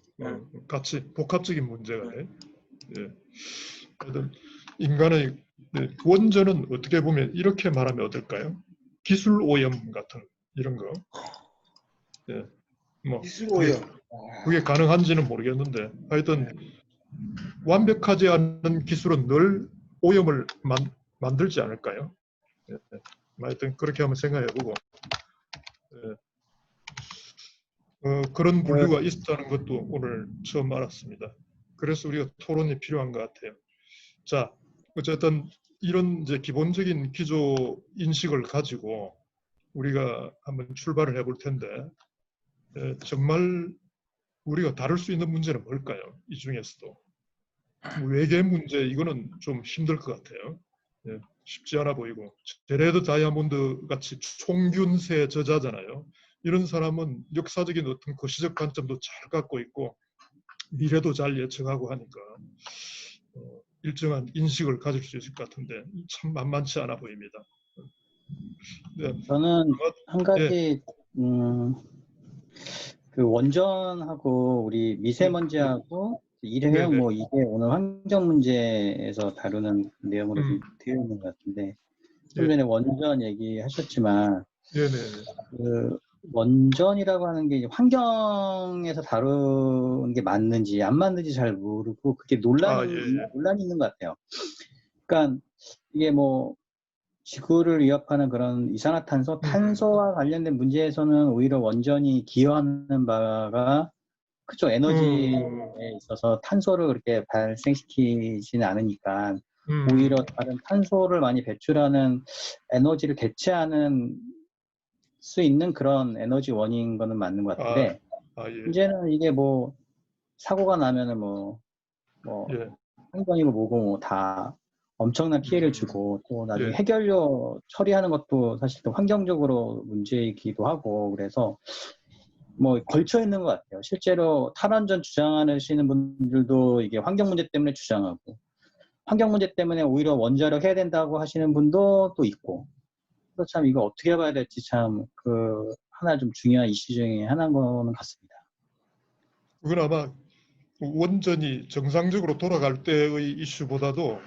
같이 복합적인 문제가 돼. 예. 하여튼 인간의 원전은 어떻게 보면 이렇게 말하면 어떨까요? 기술 오염 같은 이런 거. 예. 뭐 기술 오염. 그게 가능한지는 모르겠는데 하여튼 완벽하지 않은 기술은 늘 오염을 만들지 않을까요? 예. 하여튼 그렇게 한번 생각해보고 예. 그런 분류가 있었다는 것도 오늘 처음 알았습니다. 그래서 우리가 토론이 필요한 것 같아요. 자, 어쨌든 이런 이제 기본적인 기조 인식을 가지고 우리가 한번 출발을 해볼 텐데 정말 우리가 다룰 수 있는 문제는 뭘까요? 이 중에서도 외계 문제 이거는 좀 힘들 것 같아요. 예, 쉽지 않아 보이고 제레드 다이아몬드 같이 총균세 저자잖아요. 이런 사람은 역사적인 어떤 거시적 관점도 잘 갖고 있고 미래도 잘 예측하고 하니까 일정한 인식을 가질 수 있을 것 같은데 참 만만치 않아 보입니다. 네. 저는 한 가지 예. 그 원전하고 우리 미세먼지하고 일회용 네네. 뭐 이게 오늘 환경 문제에서 다루는 내용으로 좀 되어 있는 것 같은데 좀 전에 원전 얘기하셨지만 네네. 그 원전이라고 하는 게 이제 환경에서 다루는 게 맞는지 안 맞는지 잘 모르고 그게 논란이 있는 것 같아요. 그러니까 이게 뭐 지구를 위협하는 그런 이산화탄소, 탄소와 관련된 문제에서는 오히려 원전이 기여하는 바가 그쪽 에너지에 있어서 탄소를 그렇게 발생시키지는 않으니까 오히려 다른 탄소를 많이 배출하는 에너지를 대체하는 수 있는 그런 에너지 원인 거는 맞는 것 같은데 이제는 이게 뭐 사고가 나면은 뭐 환경이고 뭐고 뭐 다 엄청난 피해를 주고 또 나중에 해결료 처리하는 것도 사실 또 환경적으로 문제이기도 하고 그래서 뭐 걸쳐 있는 것 같아요. 실제로 탈원전 주장하시는 분들도 이게 환경 문제 때문에 주장하고 환경 문제 때문에 오히려 원자력 해야 된다고 하시는 분도 또 있고 그래서 참 이거 어떻게 봐야 될지 참 그 하나 좀 중요한 이슈 중에 하나인 거는 같습니다. 그건 아마 원전이 정상적으로 돌아갈 때의 이슈보다도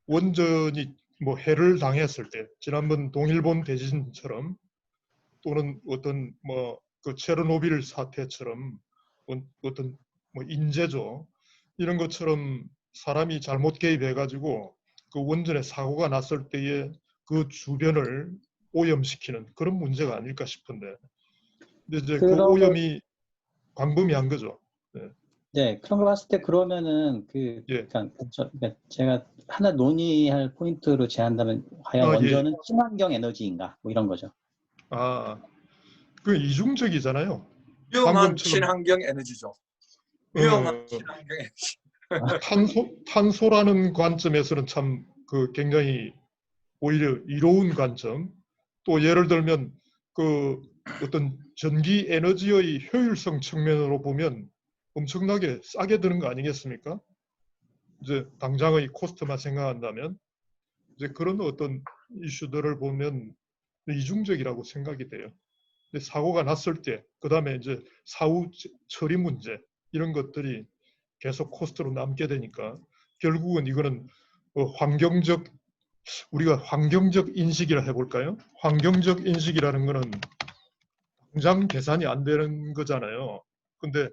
원전이 뭐 해를 당했을 때 지난번 동일본 대지진처럼 또는 어떤 뭐 그 체르노빌 사태처럼 어떤 뭐 인재죠 이런 것처럼 사람이 잘못 개입해가지고 그 원전에 사고가 났을 때에 그 주변을 오염시키는 그런 문제가 아닐까 싶은데 근데 이제 그 오염이 광범위한 거죠. 네, 그런 거 봤을 때 그러면은 그러니까 제가 하나 논의할 포인트로 제한다면 과연 원전은 친환경 에너지인가 뭐 이런 거죠. 그 이중적이잖아요. 위험한 친환경 에너지죠. 위험한 친환경 에너지. 탄소라는 관점에서는 참 그 굉장히 오히려 이로운 관점. 또 예를 들면 그 어떤 전기 에너지의 효율성 측면으로 보면 엄청나게 싸게 드는 거 아니겠습니까? 이제 당장의 코스트만 생각한다면 이제 그런 어떤 이슈들을 보면 이중적이라고 생각이 돼요. 근데 사고가 났을 때, 그 다음에 이제 사후 처리 문제 이런 것들이 계속 코스트로 남게 되니까 결국은 이거는 우리가 환경적 인식이라 해볼까요? 환경적 인식이라는 거는 당장 계산이 안 되는 거잖아요. 근데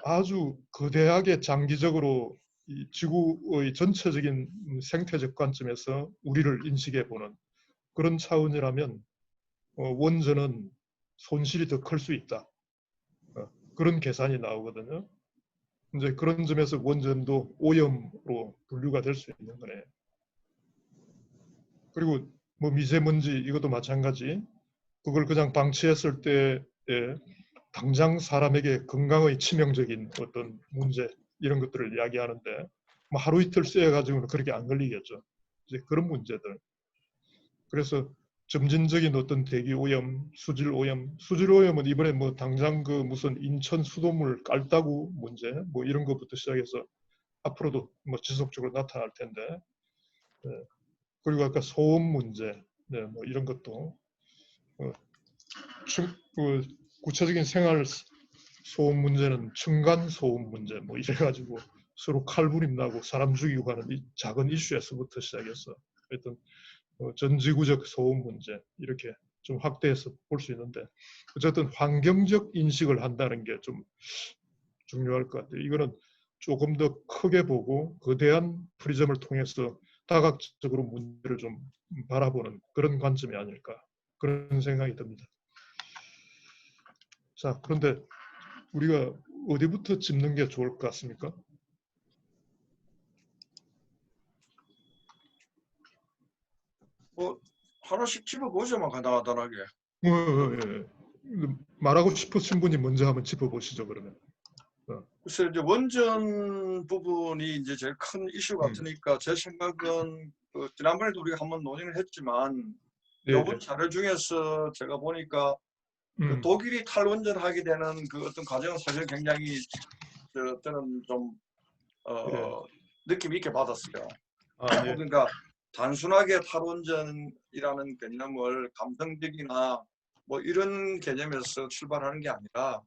아주 거대하게 장기적으로 이 지구의 전체적인 생태적 관점에서 우리를 인식해보는 그런 차원이라면 원전은 손실이 더 클 수 있다. 그런 계산이 나오거든요. 이제 그런 점에서 원전도 오염으로 분류가 될 수 있는 거네. 그리고 뭐 미세먼지 이것도 마찬가지. 그걸 그냥 방치했을 때에 당장 사람에게 건강의 치명적인 어떤 문제 이런 것들을 이야기하는데 뭐 하루 이틀 쐬가지고는 그렇게 안 걸리겠죠. 이제 그런 문제들. 그래서 점진적인 어떤 대기 오염, 수질 오염은 이번에 뭐 당장 그 무슨 인천 수돗물 깔따구 문제 뭐 이런 것부터 시작해서 앞으로도 뭐 지속적으로 나타날 텐데, 네. 그리고 아까 소음 문제, 네, 뭐 이런 것도 구체적인 생활 소음 문제는 층간 소음 문제 뭐 이래가지고 서로 칼부림 나고 사람 죽이고 하는 이 작은 이슈에서부터 시작해서 하여튼 전지구적 소음 문제 이렇게 좀 확대해서 볼 수 있는데 어쨌든 환경적 인식을 한다는 게 좀 중요할 것 같아요. 이거는 조금 더 크게 보고 거대한 프리즘을 통해서 다각적으로 문제를 좀 바라보는 그런 관점이 아닐까 그런 생각이 듭니다. 자, 그런데 우리가 어디부터 짚는 게 좋을 것 같습니까? 뭐 하나씩 짚어보죠만 간단하게. 예. 말하고 싶으신 분이 먼저 한번 짚어보시죠, 그러면. 글쎄 이제 원전 부분이 이제 제일 큰 이슈 같으니까 제 생각은 그 지난번에도 우리가 한번 논의를 했지만 이번 자료 중에서 제가 보니까 그 독일이 탈원전하게 되는 그 어떤 과정은 사실 굉장히 저는 좀 느낌 있게 받았어요. 예. 그러니까 단순하게 탈원전이라는 개념을 감성적이나 뭐 이런 개념에서 출발하는 게 아니라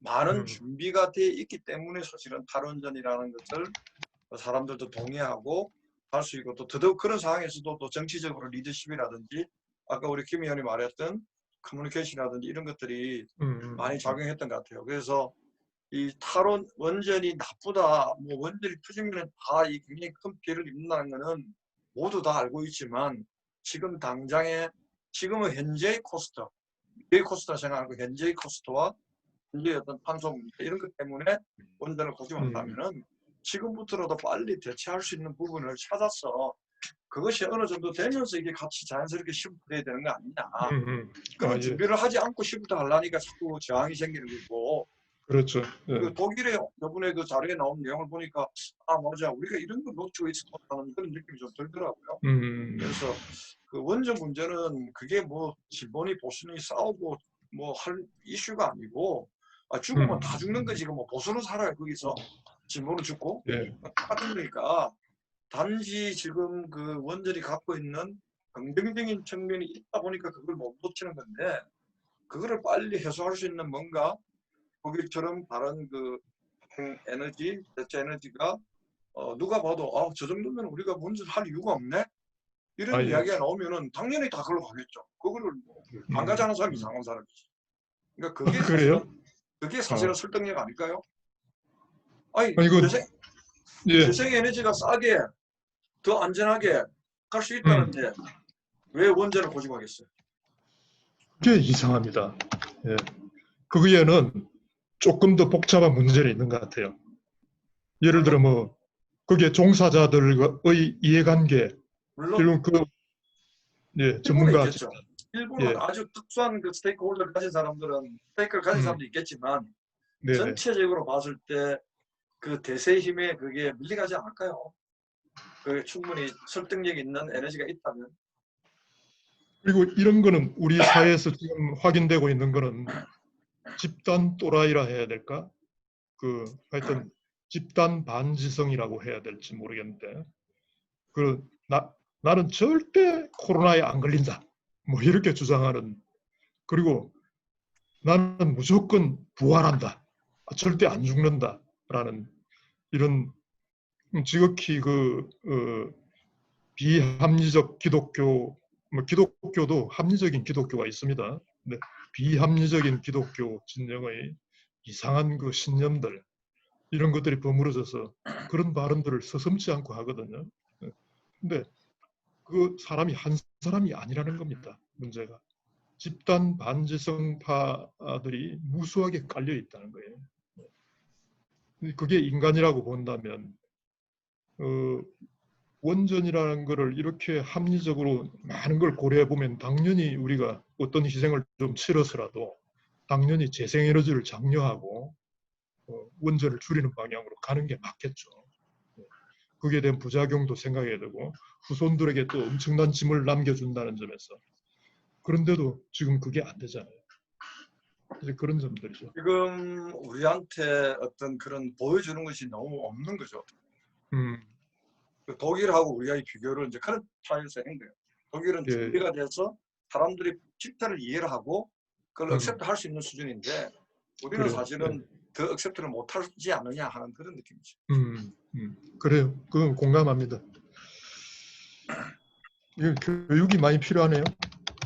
많은 준비가 돼 있기 때문에 사실은 탈원전이라는 것을 사람들도 동의하고 할 수 있고 또 더더욱 그런 상황에서도 또 정치적으로 리더십이라든지 아까 우리 김 의원이 말했던 커뮤니케이션이라든지 이런 것들이 많이 작용했던 것 같아요. 그래서 이 탈원 원전이 나쁘다, 뭐 원전이 터지면 다 이 굉장히 큰 피해를 입는다는 것은 모두 다 알고 있지만 지금 당장에 지금은 현재의 코스트, 미래의 코스트라 생각하고 현재의 코스트와 현재의 어떤 탄소 문제 이런 것 때문에 원전을 고집한다면은 지금부터라도 빨리 대체할 수 있는 부분을 찾아서 그것이 어느 정도 되면서 이게 같이 자연스럽게 시프트돼야 되는 거 아니냐. 그런 준비를 하지 않고 시프트 하려니까 자꾸 저항이 생기는 거고. 그렇죠. 그 독일의 저번에 그 자료에 나온 내용을 보니까 아 맞아 우리가 이런 걸 놓치고 있었다는 그런 느낌이 좀 들더라고요. 그래서 그 원전 문제는 그게 뭐 진보니 보수니 싸우고 뭐 할 이슈가 아니고 죽으면 다 죽는 거지. 뭐 보수는 살아요 거기서 진보는 죽고 똑같은 거니까 단지 지금 그 원전이 갖고 있는 긍정적인 측면이 있다 보니까 그걸 못 놓치는 건데 그거를 빨리 해소할 수 있는 뭔가 독일처럼 다른 그 에너지, 대체 에너지가 누가 봐도 저 정도면 우리가 먼저 할 이유가 없네? 이런 이야기가 나오면은 당연히 다 그걸로 가겠죠. 그거를 안 가지 않은 사람이 이상한 사람이지. 그러니까 그게 사실은 설득력 아닐까요? 아니 재생 에너지가 싸게 더 안전하게 갈 수 있다는데 왜 원전을 고집하겠어요? 그게 이상합니다. 예. 거기에는 조금 더 복잡한 문제는 있는 것 같아요. 예를 들어 뭐 거기에 종사자들의 이해관계 물론 전문가 있겠죠. 일본은 아주 특수한 그 스테이크홀더를 가진 사람들은 스테이크를 가진 사람도 있겠지만 전체적으로 봤을 때 그 대세의 힘에 그게 밀려가지 않을까요? 그 충분히 설득력 있는 에너지가 있다면. 그리고 이런 거는 우리 사회에서 지금 확인되고 있는 거는 집단 또라이라 해야 될까? 하여튼 집단 반지성이라고 해야 될지 모르겠는데 나는 절대 코로나에 안 걸린다. 뭐 이렇게 주장하는 그리고 나는 무조건 부활한다. 절대 안 죽는다라는 이런 지극히 비합리적 기독교 기독교도 합리적인 기독교가 있습니다. 근데 비합리적인 기독교 진영의 이상한 그 신념들 이런 것들이 버무려져서 그런 발언들을 서슴지 않고 하거든요. 근데 그 사람이 한 사람이 아니라는 겁니다. 문제가. 집단 반지성파들이 무수하게 깔려 있다는 거예요. 그게 인간이라고 본다면 원전이라는 거를 이렇게 합리적으로 많은 걸 고려해 보면 당연히 우리가 어떤 희생을 좀 치러서라도 당연히 재생에너지를 장려하고 원전을 줄이는 방향으로 가는 게 맞겠죠. 그게 된 부작용도 생각해야 되고 후손들에게 또 엄청난 짐을 남겨준다는 점에서 그런데도 지금 그게 안 되잖아요. 이제 그런 점들이죠. 지금 우리한테 어떤 그런 보여주는 것이 너무 없는 거죠. 그 독일하고 우리가 비교를 이제 그런 차이에서 한 거예요. 독일은 예, 준비가 돼서 사람들이 실태를 이해를 하고 그걸 억셉트 할 수 있는 수준인데 우리는 그래요. 사실은 더 억셉트를 못하지 않느냐 하는 그런 느낌이죠. 그래요. 그건 공감합니다. 이거 교육이 많이 필요하네요.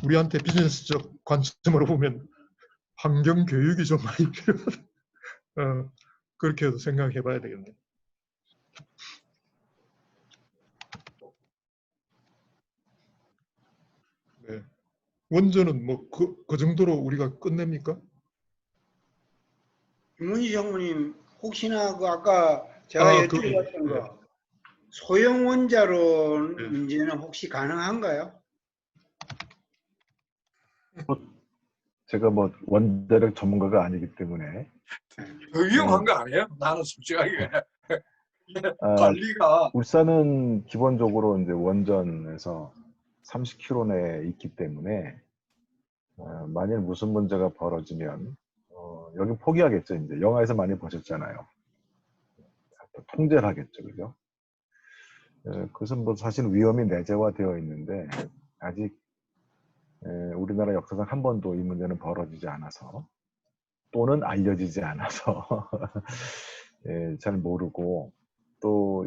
우리한테 비즈니스적 관점으로 보면 환경 교육이 좀 많이 필요하다. 그렇게도 생각해 봐야 되겠네요. 네. 원전은 뭐 그 정도로 우리가 끝냅니까? 김문희 장모님 혹시나 그 아까 제가 여쭤봤던 거 소형 원자로 문제는 혹시 가능한가요? 제가 뭐 원자력 전문가가 아니기 때문에 더 위험한 거 아니에요? 나는 솔직하게 아, 관리가 울산은 기본적으로 이제 원전에서 30km 내에 있기 때문에 만일 무슨 문제가 벌어지면 여기 포기하겠죠. 이제 영화에서 많이 보셨잖아요. 통제를 하겠죠, 그죠? 그것은 뭐 사실 위험이 내재화되어 있는데 아직 우리나라 역사상 한 번도 이 문제는 벌어지지 않아서 또는 알려지지 않아서 잘 모르고 또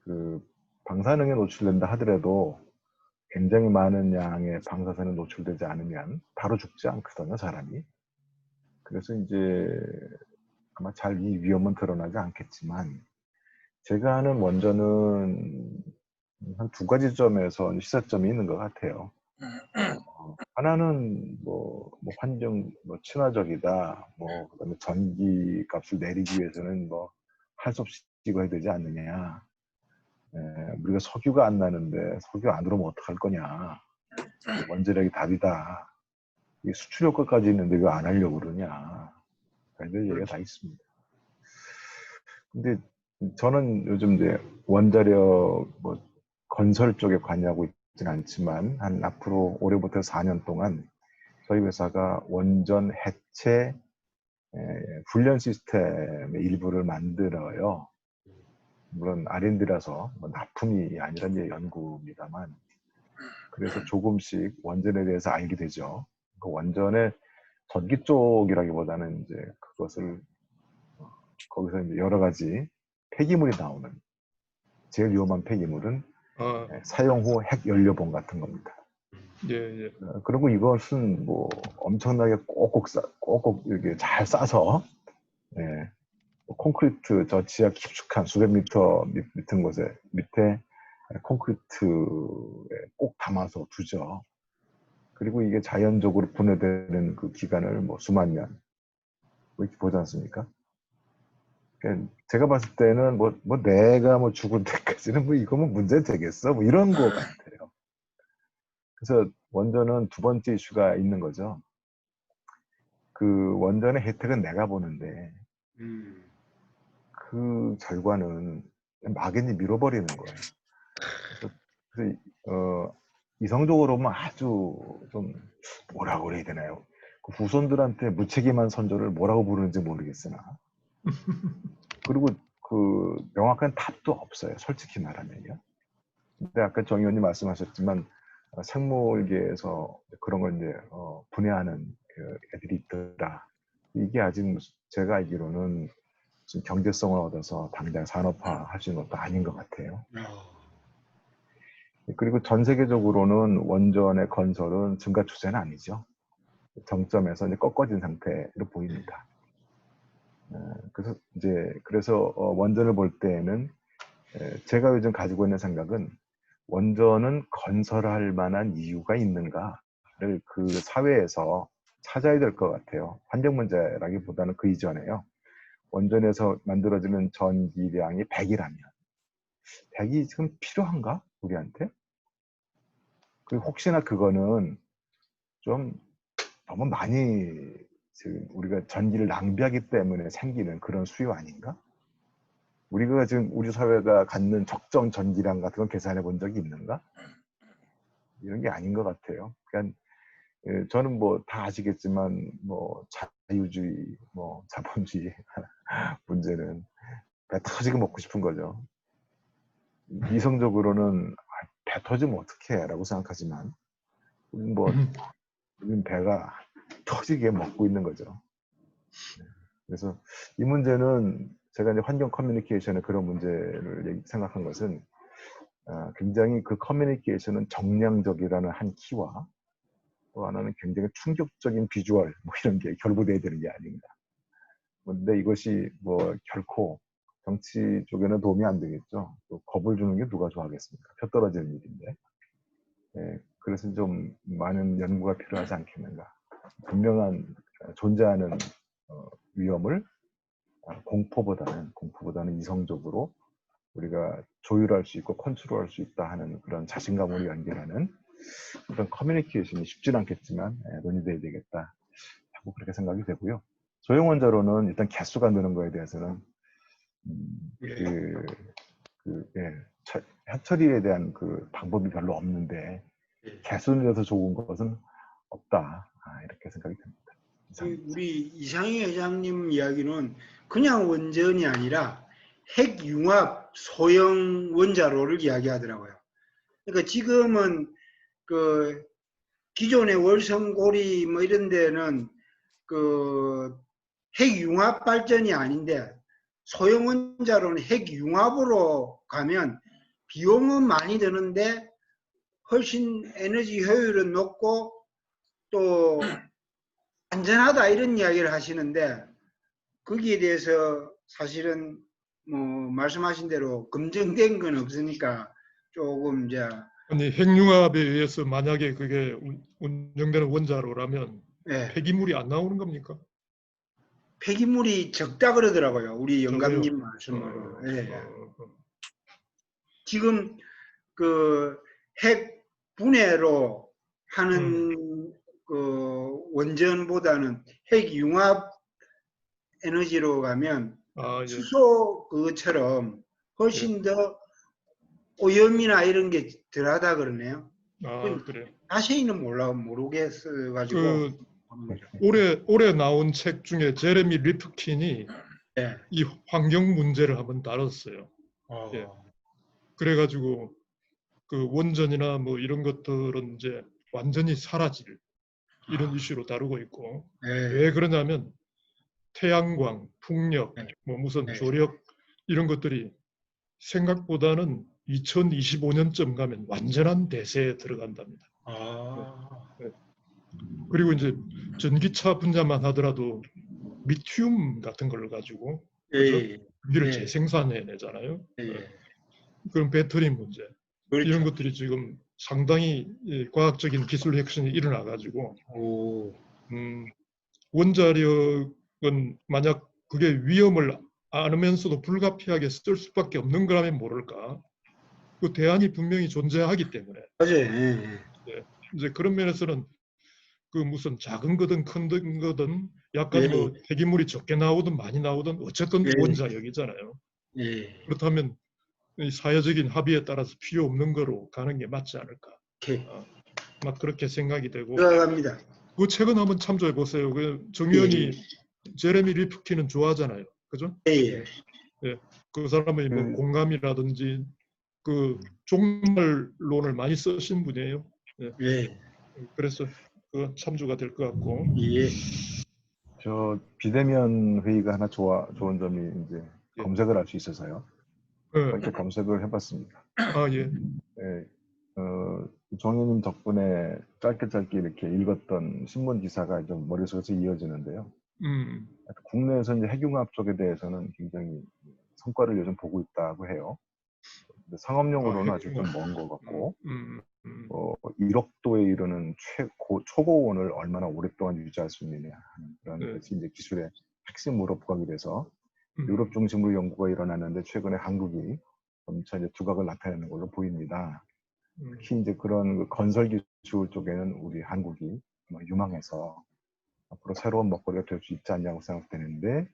그 방사능에 노출된다 하더라도 굉장히 많은 양의 방사선에 노출되지 않으면 바로 죽지 않거든요, 사람이. 그래서 이제 아마 잘 이 위험은 드러나지 않겠지만 제가 아는 원전은 한 두 가지 점에서 시사점이 있는 것 같아요. 하나는 뭐 환경 친화적이다, 그다음에 전기 값을 내리기 위해서는 할 수 없이 이거 해야 되지 않느냐. 우리가 석유가 안 나는데 석유 안 들어오면 어떡할 거냐. 원자력이 답이다. 이 수출 효과까지 있는데 왜 안 하려고 그러냐. 이런 얘기가 다 있습니다. 근데 저는 요즘 이제 원자력 건설 쪽에 관여하고 있지는 않지만 앞으로 올해부터 4년 동안 저희 회사가 원전 해체 훈련 시스템의 일부를 만들어요. 물론 R&D라서 납품이 아니라 이제 연구입니다만, 그래서 조금씩 원전에 대해서 알게 되죠. 그 원전의 전기 쪽이라기보다는 이제 그것을 거기서 이제 여러 가지 폐기물이 나오는 제일 위험한 폐기물은 사용 후 핵 연료봉 같은 겁니다. 예. 그리고 이것은 엄청나게 꼭꼭 이렇게 잘 싸서 콘크리트 저 지하 깊숙한 수백 미터 밑은 곳에 밑에 콘크리트에 꼭 담아서 두죠. 그리고 이게 자연적으로 분해되는 그 기간을 수만 년 이렇게 보지 않습니까? 제가 봤을 때는 내가 죽을 때까지는 이거면 문제 되겠어? 이런 거 같아요. 그래서 원전은 두 번째 이슈가 있는 거죠. 그 원전의 혜택은 내가 보는데 그 결과는 막연히 밀어버리는 거예요. 그래서 이성적으로 보면 아주 좀 뭐라고 그래야 되나요? 그 후손들한테 무책임한 선조를 뭐라고 부르는지 모르겠으나 그리고 그 명확한 답도 없어요. 솔직히 말하면요. 근데 아까 정 의원님 말씀하셨지만 생물계에서 그런 걸 이제 분해하는 그 애들이 있더라. 이게 아직 제가 알기로는 지금 경제성을 얻어서 당장 산업화 할 수 있는 것도 아닌 것 같아요. 그리고 전 세계적으로는 원전의 건설은 증가 추세는 아니죠. 정점에서 이제 꺾어진 상태로 보입니다. 그래서 원전을 볼 때에는 제가 요즘 가지고 있는 생각은 원전은 건설할 만한 이유가 있는가를 그 사회에서 찾아야 될 것 같아요. 환경 문제라기보다는 그 이전에요. 원전에서 만들어지는 전기량이 100이라면 100이 지금 필요한가? 우리한테? 그리고 혹시나 그거는 좀 너무 많이 지금 우리가 전기를 낭비하기 때문에 생기는 그런 수요 아닌가? 우리가 지금 우리 사회가 갖는 적정 전기량 같은 건 계산해 본 적이 있는가? 이런 게 아닌 것 같아요. 그러니까 저는 뭐 다 아시겠지만 뭐 자유주의, 뭐 자본주의 문제는 배 터지게 먹고 싶은 거죠. 이성적으로는 배 터지면 어떡해 라고 생각하지만 우리는 뭐 우리는 배가 터지게 먹고 있는 거죠. 그래서 이 문제는 제가 이제 환경 커뮤니케이션의 그런 문제를 생각한 것은 굉장히 그 커뮤니케이션은 정량적이라는 한 키와 또 하나는 굉장히 충격적인 비주얼 뭐 이런 게 결부돼야 되는 게 아닌가. 근데 이것이 뭐 결코 정치 쪽에는 도움이 안 되겠죠. 또 겁을 주는 게 누가 좋아하겠습니까? 표 떨어지는 일인데. 그래서 좀 많은 연구가 필요하지 않겠는가. 분명한 존재하는 위험을 공포보다는 이성적으로 우리가 조율할 수 있고 컨트롤할 수 있다 하는 그런 자신감으로 연결하는 그런 커뮤니케이션이 쉽지는 않겠지만 논의돼야 되겠다 하고 그렇게 생각이 되고요. 소형 원자로는 일단 개수가 느는 거에 대해서는 해처리에 대한 그 방법이 별로 없는데 개수 늘려서 좋은 것은 없다 이렇게 생각이 듭니다. 우리 이상희 회장님 이야기는 그냥 원전이 아니라 핵융합 소형 원자로를 이야기하더라고요. 그러니까 지금은 그 기존의 월성고리 뭐 이런 데는 그 핵융합 발전이 아닌데 소형 원자로는 핵융합으로 가면 비용은 많이 드는데 훨씬 에너지 효율은 높고 또 안전하다 이런 이야기를 하시는데 거기에 대해서 사실은 뭐 말씀하신 대로 검증된 건 없으니까 조금 이제 아니 핵융합에 의해서 만약에 그게 운영되는 원자로라면 예, 폐기물이 안 나오는 겁니까? 폐기물이 적다 그러더라고요. 우리 영감님 적어요. 말씀으로. 예. 어. 지금 그 핵 분해로 하는 그 원전보다는 핵융합 에너지로 가면 예. 수소 그것처럼 훨씬 더 오염이나 이런 게 덜하다 그러네요. 그래. 자세히는 모르겠어가지고. 그 올해 나온 책 중에 제레미 리프킨이 예. 이 환경 문제를 한번 다뤘어요. 예. 그래가지고 그 원전이나 뭐 이런 것들은 이제 완전히 사라질 이런 이슈로 다루고 있고 왜 그러냐면 태양광, 풍력, 뭐 무슨 조력 이런 것들이 생각보다는 2025년쯤 가면 완전한 대세에 들어간답니다. 네. 그리고 이제 전기차 분야만 하더라도 리튬 같은 걸 가지고 그죠? 전기를 재생산해내잖아요. 그런 배터리 문제 그렇죠. 이런 것들이 지금 상당히 과학적인 기술 혁신이 일어나가지고 원자력은 만약 그게 위험을 안으면서도 불가피하게 쓸 수밖에 없는 거라면 모를까. 그 대안이 분명히 존재하기 때문에. 맞아요. 이제 그런 면에서는 그 무슨 작은 거든 큰 거든 약간 뭐 폐기물이 적게 나오든 많이 나오든 어쨌든 원자력이잖아요. 그렇다면 이 사회적인 합의에 따라서 필요 없는 거로 가는 게 맞지 않을까. 막 그렇게 생각이 되고. 들어갑니다. 그 책은 한번 참조해 보세요. 그 정의원이 제레미 리프킨은 좋아하잖아요. 그죠? 그 사람의 뭐 공감이라든지 그 종말론을 많이 쓰신 분이에요. 그래서 그 참조가 될 것 같고. 저 비대면 회의가 하나 좋은 점이 이제 검색을 할 수 있어서요. 이렇게 검색을 해봤습니다. 정의님 덕분에 짧게 이렇게 읽었던 신문 기사가 좀 머릿속에서 이어지는데요. 국내에서 이제 핵융합 쪽에 대해서는 굉장히 성과를 요즘 보고 있다고 해요. 상업용으로는 아직 좀 먼 것 같고, 1억도에 이르는 초고온을 얼마나 오랫동안 유지할 수 있느냐 하는 그런 것이 이제 기술의 핵심으로 부각이 돼서 유럽 중심으로 연구가 일어났는데 최근에 한국이 점차 이제 두각을 나타내는 걸로 보입니다. 특히 이제 그런 그 건설 기술 쪽에는 우리 한국이 유망해서 앞으로 새로운 먹거리가 될 수 있지 않냐고 생각되는데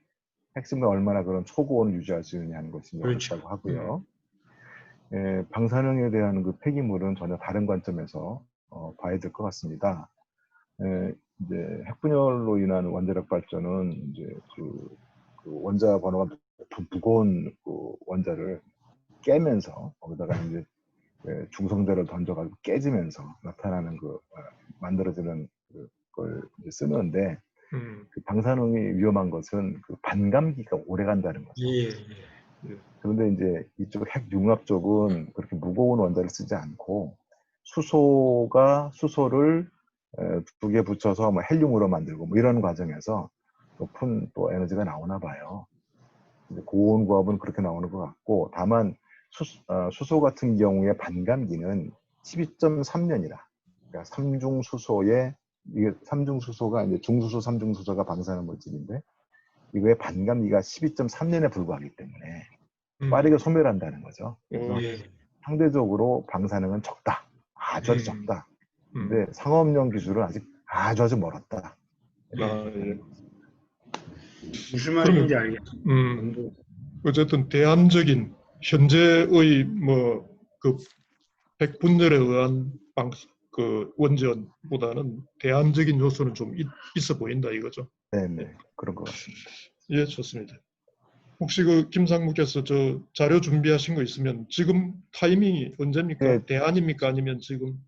핵심은 얼마나 그런 초고온을 유지할 수 있느냐는 것이 그렇죠. 어렵다고 하고요. 방사능에 대한 그 폐기물은 전혀 다른 관점에서 봐야 될 것 같습니다. 이제 핵분열로 인한 원자력 발전은 이제 그 원자 번호가 높은 무거운 그 원자를 깨면서 거기다가 이제 중성자를 던져가지고 깨지면서 나타나는 만들어지는 걸 이제 쓰는데 그 방사능이 위험한 것은 그 반감기가 오래 간다는 거죠. 그런데 이제 이쪽 핵융합 쪽은 그렇게 무거운 원자를 쓰지 않고 수소를 2개 붙여서 뭐 헬륨으로 만들고 뭐 이런 과정에서 높은 또 에너지가 나오나 봐요. 고온 고압은 그렇게 나오는 것 같고 다만 수소 같은 경우에 반감기는 12.3년이라 그러니까 삼중수소가 이제 중수소, 삼중수소가 방사능 물질인데 이거의 반감기가 12.3년에 불과하기 때문에 빠르게 소멸한다는 거죠. 그래서 상대적으로 방사능은 적다. 아주 적다. 근데 상업용 기술은 아직 아주 멀었다. 무슨 말인지 알겠어요. 어쨌든 대안적인 현재의 뭐 그 핵분열에 의한 그 원전보다는 대안적인 요소는 좀 있어 보인다 이거죠. 네, 그런 것 같습니다. 예, 좋습니다. 혹시 그 김상무께서 저 자료 준비하신 거 있으면 지금 타이밍이 언제입니까? 네. 대안입니까? 아니면 지금?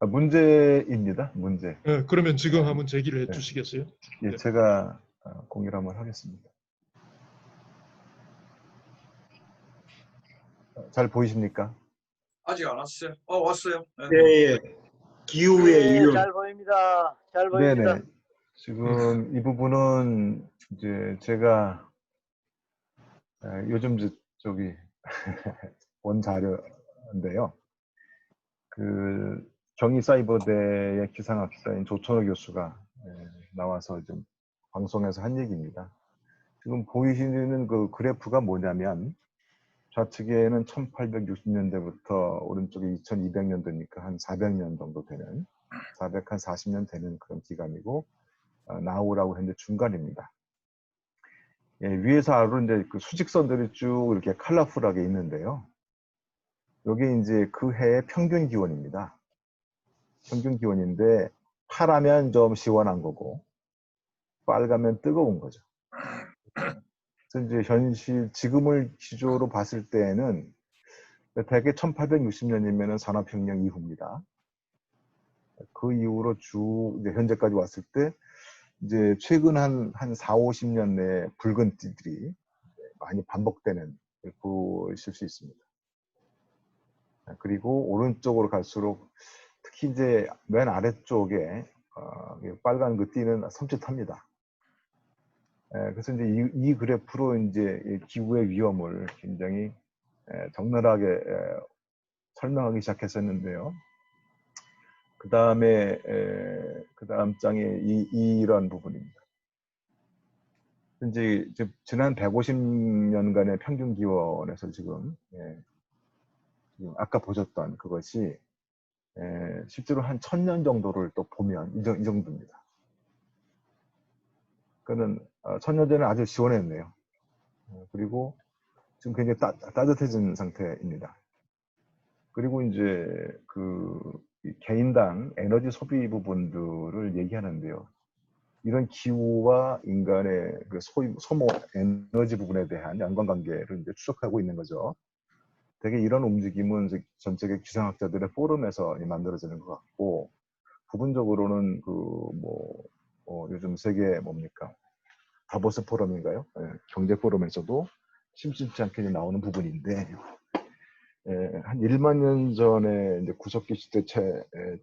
문제입니다. 문제. 네, 그러면 지금 한번 제기를 해주시겠어요? 예, 제가 공유를 한번 하겠습니다. 잘 보이십니까? 아직 안 왔어요. 왔어요. 예. 기후의 이론. 잘 보입니다. 잘 보입니다. 네네. 지금 이 부분은 이제 제가 요즘 저기 본 자료인데요. 그 경희사이버대의 기상학자인 조천호 교수가 나와서 좀 방송에서 한 얘기입니다. 지금 보이시는 그 그래프가 뭐냐면 좌측에는 1860년대부터 오른쪽에 2200년도니까 한 400년 정도 되는 440년 되는 그런 기간이고 나우라고 했는데 중간입니다. 위에서 아래로 이제 그 수직선들이 쭉 이렇게 컬러풀하게 있는데요. 여기 이제 그 해의 평균 기온입니다. 평균 기온인데 파라면 좀 시원한 거고 빨가면 뜨거운 거죠. 그래서 이제 지금을 기조로 봤을 때에는 대개 1860년이면 산업혁명 이후입니다. 그 이후로 쭉 이제 현재까지 왔을 때 이제 최근 한 4, 50년 내에 붉은 띠들이 많이 반복되는 걸 보실 수 있습니다. 그리고 오른쪽으로 갈수록 특히 이제 맨 아래쪽에 빨간 그 띠는 섬찟합니다. 그래서 이제 이 그래프로 이제 기후의 위험을 굉장히 적나라하게 설명하기 시작했었는데요. 그 다음 장에 이런 부분입니다. 이제 지난 150년간의 평균 기온에서 지금 아까 보셨던 그것이 실제로 한 1000년 정도를 또 보면 이 정도입니다. 그는 1000년 전에 아주 시원했네요. 그리고 지금 굉장히 따뜻해진 상태입니다. 그리고 이제 그 개인당 에너지 소비 부분들을 얘기하는데요. 이런 기후와 인간의 그 소모 에너지 부분에 대한 연관관계를 이제 추적하고 있는 거죠. 되게 이런 움직임은 전 세계 기상학자들의 포럼에서 만들어지는 것 같고, 부분적으로는 요즘 세계 다보스 포럼인가요? 경제 포럼에서도 심심치 않게 나오는 부분인데, 한 1만 년 전에 이제 구석기 시대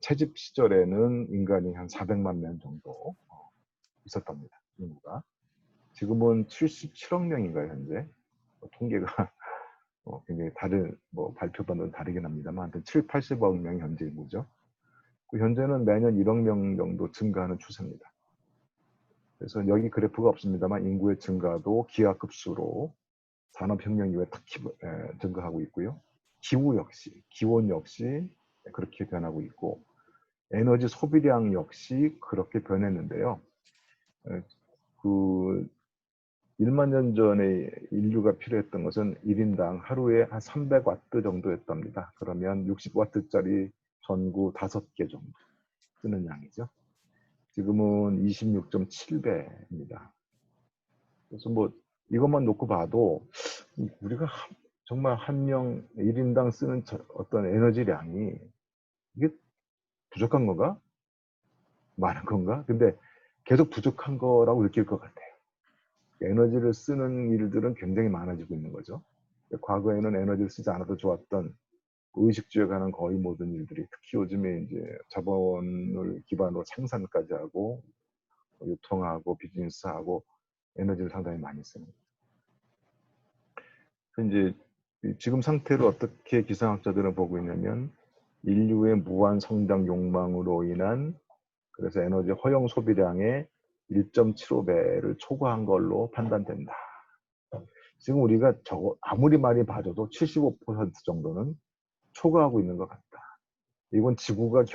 채집 시절에는 인간이 한 400만 명 정도 있었답니다. 인구가. 지금은 77억 명인가요, 현재? 통계가 굉장히 발표반은 다르긴 합니다만, 하여튼 7, 80억 명 현재 인구죠. 그 현재는 매년 1억 명 정도 증가하는 추세입니다. 그래서 여기 그래프가 없습니다만 인구의 증가도 기하급수로 산업혁명 이후에 특히 증가하고 있고요. 기온 역시 그렇게 변하고 있고 에너지 소비량 역시 그렇게 변했는데요. 그 1만 년 전에 인류가 필요했던 것은 1인당 하루에 한 300와트 정도였답니다. 그러면 60와트짜리 전구 5개 정도 쓰는 양이죠. 지금은 26.7배입니다. 그래서 뭐 이것만 놓고 봐도 우리가 정말 한 명 1인당 쓰는 어떤 에너지량이 이게 부족한 건가? 많은 건가? 근데 계속 부족한 거라고 느낄 것 같아요. 에너지를 쓰는 일들은 굉장히 많아지고 있는 거죠. 과거에는 에너지를 쓰지 않아도 좋았던 의식주에 관한 거의 모든 일들이 특히 요즘에 이제 자본을 기반으로 생산까지 하고 유통하고 비즈니스하고 에너지를 상당히 많이 쓰는 거예요. 이제 지금 상태를 어떻게 기상학자들은 보고 있냐면 인류의 무한 성장 욕망으로 인한 그래서 에너지 허용 소비량의 1.75배를 초과한 걸로 판단된다. 지금 우리가 아무리 많이 봐줘도 75% 정도는 초과하고 있는 것 같다. 이건 지구가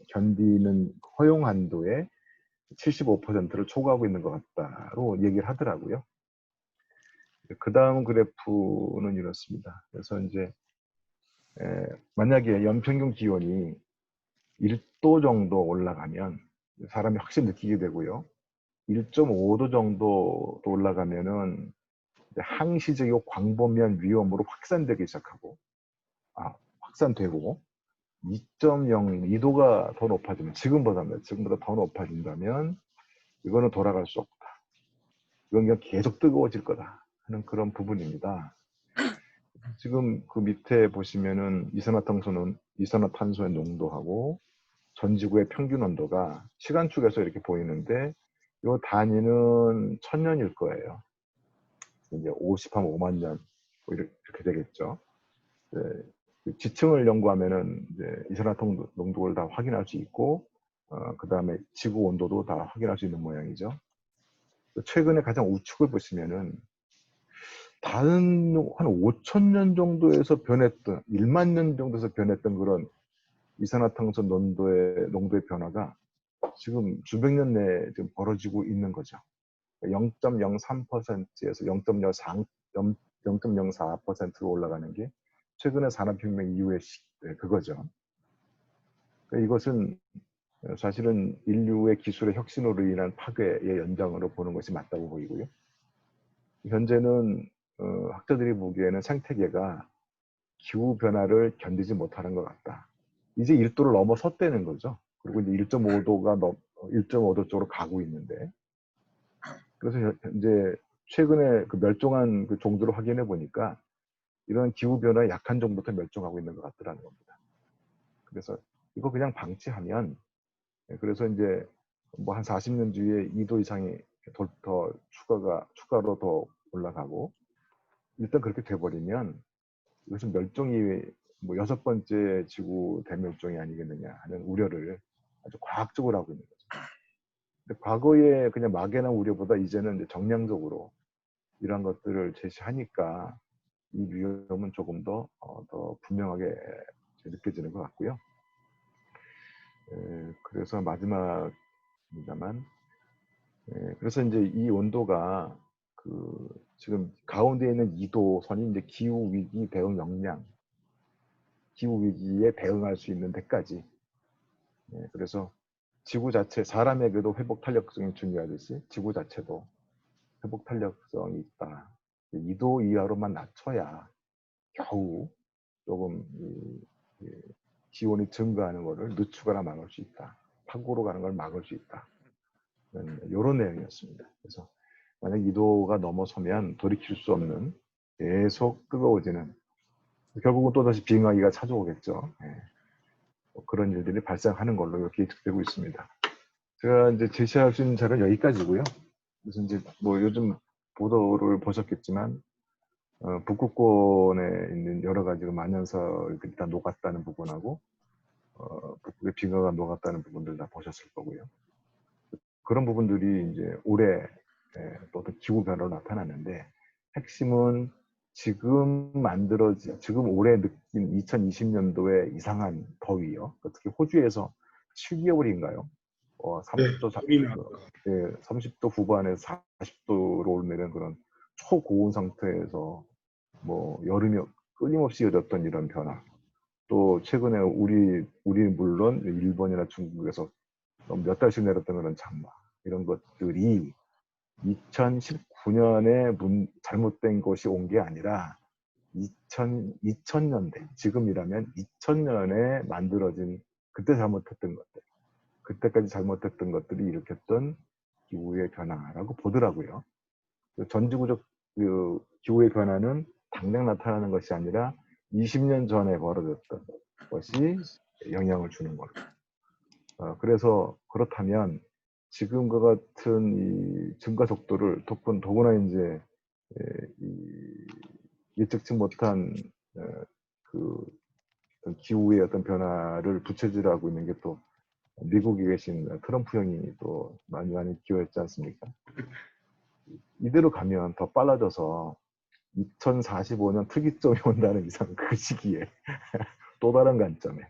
견디는 허용 한도의 75%를 초과하고 있는 것 같다로 얘기를 하더라고요. 그 다음 그래프는 이렇습니다. 그래서 이제 만약에 연평균 기온이 1도 정도 올라가면 사람이 확실히 느끼게 되고요. 1.5도 정도 올라가면은 항시적이고 광범위한 위험으로 확산되기 시작하고 확산되고 2.02도가 더 높아지면 지금보다 더 높아진다면 이거는 돌아갈 수 없다. 이건 그냥 계속 뜨거워질 거다 하는 그런 부분입니다. 지금 그 밑에 보시면은 이산화탄소의 농도하고 전 지구의 평균 온도가 시간축에서 이렇게 보이는데 이 단위는 1000년일 거예요. 이제 5만 년 뭐 이렇게 되겠죠. 네, 지층을 연구하면은 이제 이산화탄소 농도를 다 확인할 수 있고 그 다음에 지구 온도도 다 확인할 수 있는 모양이죠. 최근에 가장 우측을 보시면은 다른 한 5,000년 정도에서 변했던 1만 년 정도에서 변했던 그런 이산화탄소 농도의 변화가 지금 수백 년 내에 지금 벌어지고 있는 거죠. 0.03%에서 0.04%로 올라가는 게 최근의 산업혁명 이후의 그거죠. 이것은 사실은 인류의 기술의 혁신으로 인한 파괴의 연장으로 보는 것이 맞다고 보이고요. 현재는 학자들이 보기에는 생태계가 기후 변화를 견디지 못하는 것 같다. 이제 1도를 넘어섰다는 거죠. 그리고 이제 1.5도 쪽으로 가고 있는데, 그래서 이제 최근에 그 멸종한 그 종들을 확인해 보니까 이런 기후 변화에 약한 종부터 멸종하고 있는 것 같더라는 겁니다. 그래서 이거 그냥 방치하면, 그래서 이제 뭐 한 40년 뒤에 2도 이상이 더 추가로 더 올라가고, 일단 그렇게 돼버리면 이것은 멸종이 뭐 6번째 지구 대멸종이 아니겠느냐 하는 우려를 아주 과학적으로 하고 있는 거죠. 근데 과거에 그냥 막연한 우려보다 이제는 이제 정량적으로 이러한 것들을 제시하니까 이 위험은 조금 더 분명하게 느껴지는 것 같고요. 그래서 마지막입니다만, 그래서 이제 이 온도가 지금 가운데 있는 2도 선이 이제 기후 위기 대응 역량, 기후 위기에 대응할 수 있는 데까지. 그래서 지구 자체, 사람에게도 회복 탄력성이 중요하듯이 지구 자체도 회복 탄력성이 있다. 2도 이하로만 낮춰야 겨우 조금 기온이 증가하는 것을 늦추거나 막을 수 있다. 파고로 가는 걸 막을 수 있다. 이런 내용이었습니다. 그래서 만약 2도가 넘어서면 돌이킬 수 없는 계속 뜨거워지는, 결국은 또다시 빙하기가 찾아오겠죠. 그런 일들이 발생하는 걸로 이렇게 예측되고 있습니다. 제가 이제 제시할 수 있는 자료는 여기까지고요. 그래서 이제 뭐 요즘 보도를 보셨겠지만 북극권에 있는 여러 가지 만연설들이 다 녹았다는 부분하고 북극의 빙하가 녹았다는 부분들 다 보셨을 거고요. 그런 부분들이 이제 올해 또 어떤 기후 변화로 나타나는데 핵심은 지금 올해 느낀 2020년도의 이상한 더위요. 특히 호주에서 7개월인가요? 30도, 우리는 30도 후반에서 40도로 오르는 그런 초고온 상태에서 뭐 여름이 끊임없이 이어졌던 이런 변화. 또 최근에 우리 물론 일본이나 중국에서 몇 달씩 내렸던 그런 장마 이런 것들이 2019년에 잘못된 것이 온 게 아니라 2000년대 지금이라면 2000년에 만들어진 그때 잘못했던 것들 그때까지 잘못했던 것들이 일으켰던 기후의 변화라고 보더라고요. 전지구적 기후의 변화는 당장 나타나는 것이 아니라 20년 전에 벌어졌던 것이 영향을 주는 거죠. 그래서 그렇다면 지금과 같은 이 증가 속도를 더구나 이제 예측치 못한 그 기후의 어떤 변화를 부채질하고 있는 게 또 미국에 계신 트럼프 형이 또 많이 기여했지 않습니까? 이대로 가면 더 빨라져서 2045년 특이점이 온다는 이상 그 시기에 또 다른 관점에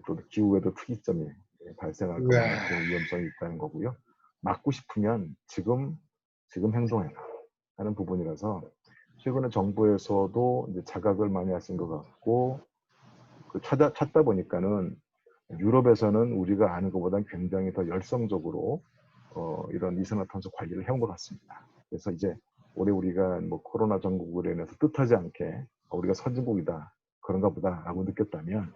또 기후에도 특이점이 발생할 거라는 그런 위험성이 있다는 거고요. 막고 싶으면 지금 행동해라 하는 부분이라서 최근에 정부에서도 이제 자각을 많이 하신 것 같고 찾다 보니까는 유럽에서는 우리가 아는 것보다는 굉장히 더 열성적으로 이런 이산화탄소 관리를 해온 것 같습니다. 그래서 이제 올해 우리가 뭐 코로나 전국으로 인해서 뜻하지 않게 우리가 선진국이다 그런가 보다라고 느꼈다면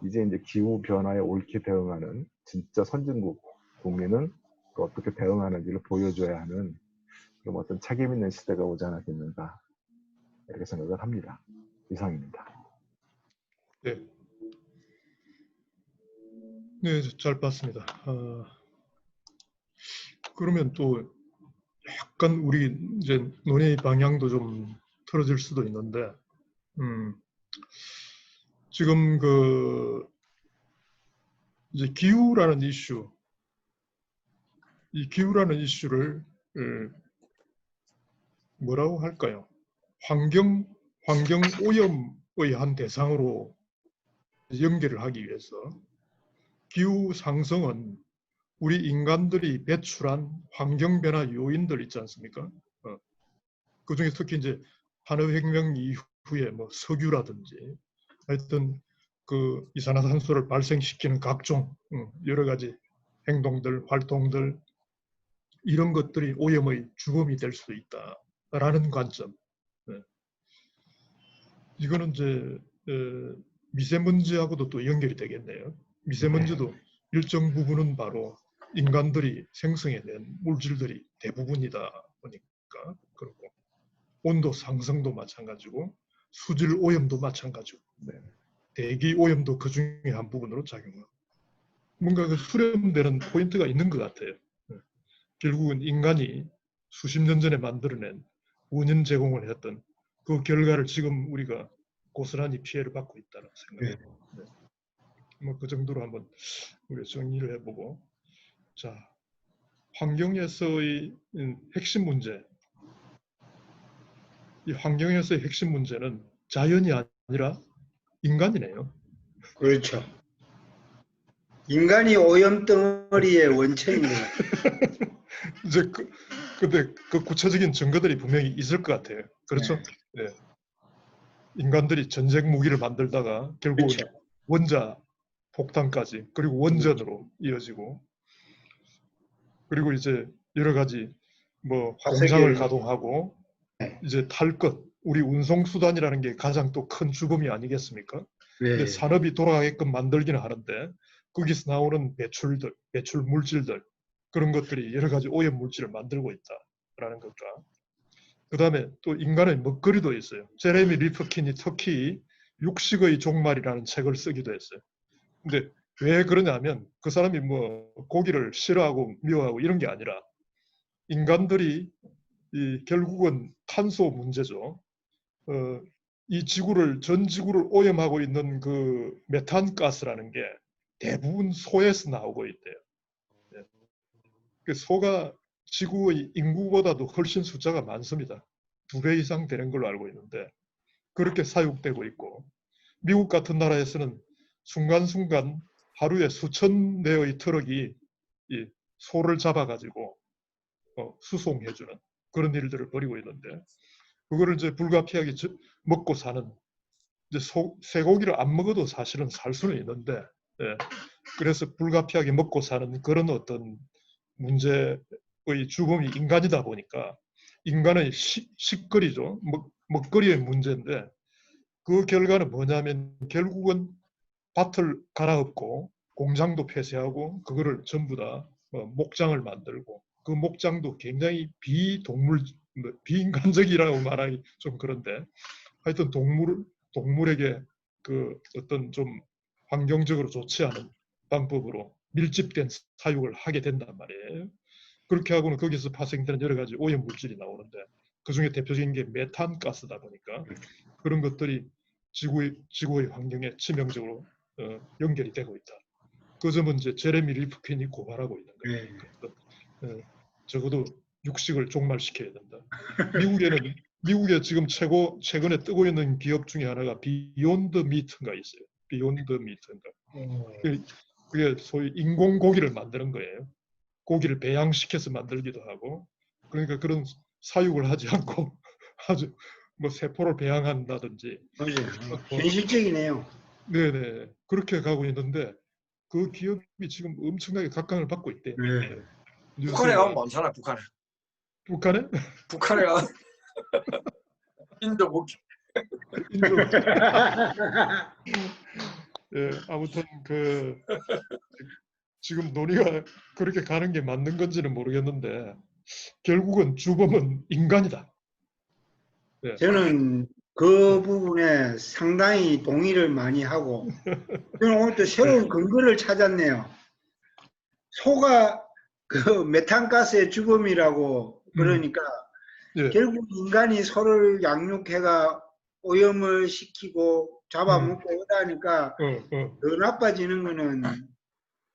이제 기후 변화에 옳게 대응하는 진짜 선진국 국민은 또 어떻게 대응하는지를 보여줘야 하는 그런 어떤 책임 있는 시대가 오지 않았겠는가 이렇게 생각을 합니다. 이상입니다. 네. 네, 잘 봤습니다. 그러면 또 약간 우리 이제 논의 방향도 좀 틀어질 수도 있는데, 지금 이제 기후라는 이슈, 이 기후라는 이슈를 뭐라고 할까요? 환경 오염의 한 대상으로 연결을 하기 위해서 기후 상승은 우리 인간들이 배출한 환경 변화 요인들 있지 않습니까? 그중에 특히 이제 산업혁명 이후에 뭐 석유라든지 하여튼 그 이산화탄소를 발생시키는 각종 여러 가지 행동들, 활동들 이런 것들이 오염의 주범이 될 수 있다라는 관점. 이거는 이제 미세먼지하고도 또 연결이 되겠네요. 미세먼지도 일정 부분은 바로 인간들이 생성해낸 물질들이 대부분이다 보니까 그렇고 온도 상승도 마찬가지고 수질 오염도 마찬가지고 대기 오염도 그 중에 한 부분으로 작용하고 뭔가 그 수렴되는 포인트가 있는 것 같아요. 결국은 인간이 수십 년 전에 만들어낸 원인 제공을 했던 그 결과를 지금 우리가 고스란히 피해를 받고 있다는 생각입니다. 뭐 그 정도로 한번 우리가 정리를 해보고, 자, 환경에서의 핵심 문제. 이 환경에서의 핵심 문제는 자연이 아니라 인간이네요. 그렇죠. 인간이 오염 덩어리의 원천인 것 같아요. 이제 근데 그 구체적인 증거들이 분명히 있을 것 같아요. 그렇죠? 네. 인간들이 전쟁 무기를 만들다가 결국은 그렇죠. 원자 폭탄까지 그리고 원전으로 이어지고 그리고 이제 여러 가지 뭐 공장을 가동하고 이제 탈 것 우리 운송수단이라는 게 가장 또 큰 죽음이 아니겠습니까? 근데 산업이 돌아가게끔 만들기는 하는데 거기서 나오는 배출 물질들 그런 것들이 여러 가지 오염 물질을 만들고 있다라는 것과 그 다음에 또 인간의 먹거리도 있어요. 제레미 리프킨이 특히 육식의 종말이라는 책을 쓰기도 했어요. 근데 왜 그러냐면 그 사람이 뭐 고기를 싫어하고 미워하고 이런 게 아니라 인간들이 결국은 탄소 문제죠. 이 전 지구를 오염하고 있는 그 메탄 가스라는 게 대부분 소에서 나오고 있대요. 그 소가 지구의 인구보다도 훨씬 숫자가 많습니다. 2배 이상 되는 걸로 알고 있는데 그렇게 사육되고 있고 미국 같은 나라에서는 순간순간 하루에 수천 대의 트럭이 이 소를 잡아가지고 수송해주는 그런 일들을 벌이고 있는데 그거를 이제 불가피하게 먹고 사는 이제 쇠고기를 안 먹어도 사실은 살 수는 있는데 예, 그래서 불가피하게 먹고 사는 그런 어떤 문제의 주범이 인간이다 보니까 인간의 식거리죠. 먹거리의 문제인데 그 결과는 뭐냐면 결국은 밭을 갈아엎고 공장도 폐쇄하고 그거를 전부 다 목장을 만들고 그 목장도 굉장히 비인간적이라고 말하기 좀 그런데 하여튼 동물에게 그 어떤 좀 환경적으로 좋지 않은 방법으로 밀집된 사육을 하게 된단 말이에요. 그렇게 하고는 거기서 파생되는 여러 가지 오염 물질이 나오는데 그중에 대표적인 게 메탄 가스다 보니까 그런 것들이 지구의 환경에 치명적으로 연결이 되고 있다. 그 점은 이제 제레미 리프킨이 고발하고 있는 거예요. 적어도 육식을 종말시켜야 된다. 미국에 지금 최근에 뜨고 있는 기업 중에 하나가 비욘드 미트인가 있어요. 비욘드 미트인가. 그게 소위 인공 고기를 만드는 거예요. 고기를 배양시켜서 만들기도 하고 그러니까 그런 사육을 하지 않고 아주 뭐 세포를 배양한다든지 맞아요. 현실적이네요. 네네 그렇게 가고 있는데 그 기업이 지금 엄청나게 각광을 받고 있대요. 네. 북한에 가면 많잖아. 북한에. 북한에? 북한에 가면 인도 못 인도. 예, 아무튼 그 지금 논의가 그렇게 가는 게 맞는 건지는 모르겠는데 결국은 주범은 인간이다. 예. 저는 그 부분에 상당히 동의를 많이 하고 저는 오늘 또 새로운 근거를 찾았네요. 소가 그 메탄가스의 주범이라고 그러니까 예. 결국 인간이 소를 양육해가 오염을 시키고 잡아먹고 하다니까 더 나빠지는 거는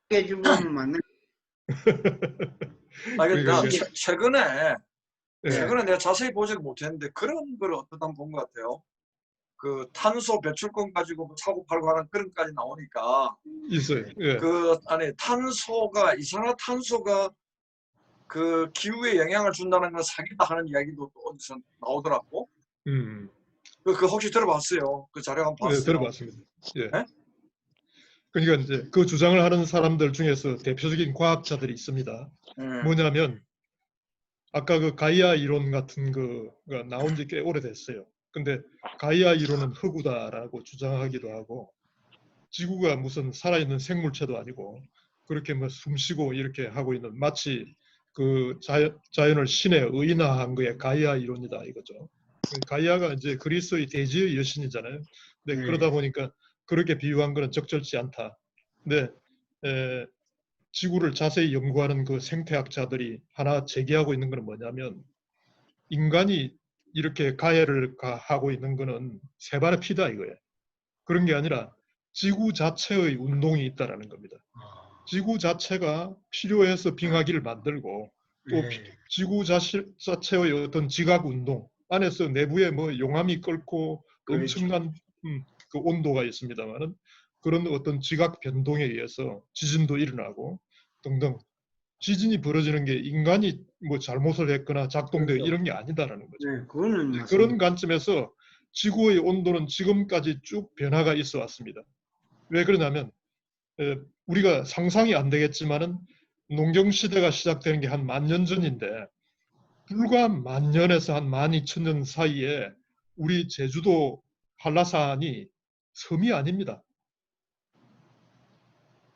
게 주범은 맞는. 그러니까 그러니까 최근에 예. 내가 자세히 보지를 못했는데 그런 걸 어떻게 본 것 같아요. 그 탄소 배출권 가지고 뭐 사고 팔고 하는 그런 까지 나오니까 있어요. 예. 그 안에 이산화탄소가 그 기후에 영향을 준다는 건 사기다 하는 이야기도 또 어디서 나오더라고. 그 혹시 들어봤어요? 그 자료 한번 봤어요. 네, 들어봤습니다. 예. 네? 그러니까 이제 그 주장을 하는 사람들 중에서 대표적인 과학자들이 있습니다. 뭐냐면 아까 그 가이아 이론 같은 거가 나온 지 꽤 오래됐어요. 근데 가이아 이론은 허구다라고 주장하기도 하고 지구가 무슨 살아있는 생물체도 아니고 그렇게 뭐 숨쉬고 이렇게 하고 있는 마치 그 자연을 신에 의인화한 거에 가이아 이론이다 이거죠. 가이아가 이제 그리스의 대지의 여신이잖아요. 근데 그러다 보니까 그렇게 비유한 거는 적절치 않다. 근데 지구를 자세히 연구하는 그 생태학자들이 하나 제기하고 있는 것은 뭐냐면 인간이 이렇게 가해를 하고 있는 것은 새발의 피다 이거예요. 그런 게 아니라 지구 자체의 운동이 있다라는 겁니다. 지구 자체가 필요해서 빙하기를 만들고 또 지구 자체의 어떤 지각 운동 안에서 내부에 뭐 용암이 끓고 엄청난 그 온도가 있습니다만은 그런 어떤 지각 변동에 의해서 지진도 일어나고 등등 지진이 벌어지는 게 인간이 뭐 잘못을 했거나 작동되어 이런 게 아니다라는 거죠. 네, 그거는 그런 관점에서 지구의 온도는 지금까지 쭉 변화가 있어 왔습니다. 왜 그러냐면 우리가 상상이 안 되겠지만은 농경시대가 시작되는 게 한 10,000년 전인데 불과 10,000년에서 한 12,000년 사이에 우리 제주도 한라산이 섬이 아닙니다.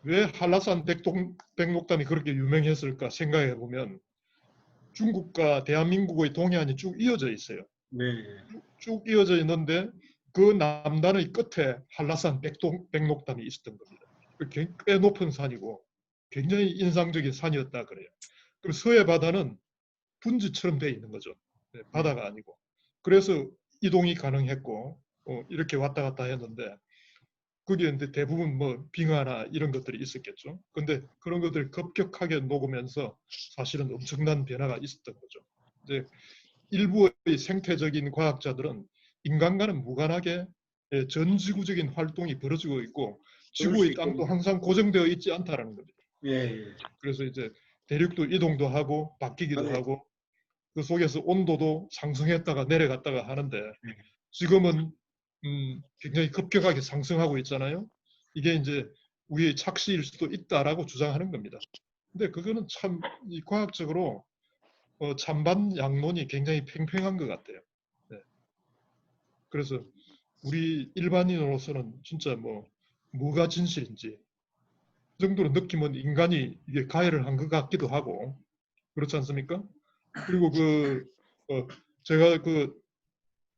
왜 한라산 백록담이 그렇게 유명했을까 생각해 보면 중국과 대한민국의 동해안이 쭉 이어져 있어요. 쭉 이어져 있는데 그 남단의 끝에 한라산 백록담이 있었던 겁니다. 꽤 높은 산이고 굉장히 인상적인 산이었다 그래요. 그럼 서해 바다는 분지처럼 돼 있는 거죠. 바다가 아니고. 그래서 이동이 가능했고 이렇게 왔다 갔다 했는데 거기에 이제 대부분 뭐 빙하나 이런 것들이 있었겠죠. 근데 그런 것들이 급격하게 녹으면서 사실은 엄청난 변화가 있었던 거죠. 이제 일부의 생태적인 과학자들은 인간과는 무관하게 전지구적인 활동이 벌어지고 있고 그럴 수 지구의 땅도 있겠네요. 항상 고정되어 있지 않다라는 겁니다. 예, 예. 그래서 이제 대륙도 이동도 하고 바뀌기도 네. 하고 그 속에서 온도도 상승했다가 내려갔다가 하는데 네. 지금은 굉장히 급격하게 상승하고 있잖아요. 이게 이제 우리의 착시일 수도 있다라고 주장하는 겁니다. 근데 그거는 참 이 과학적으로 찬반 양론이 굉장히 팽팽한 것 같아요. 네. 그래서 우리 일반인으로서는 진짜 뭐가 진실인지 그 정도로 느끼면 인간이 이게 가해를 한 것 같기도 하고 그렇지 않습니까? 그리고 제가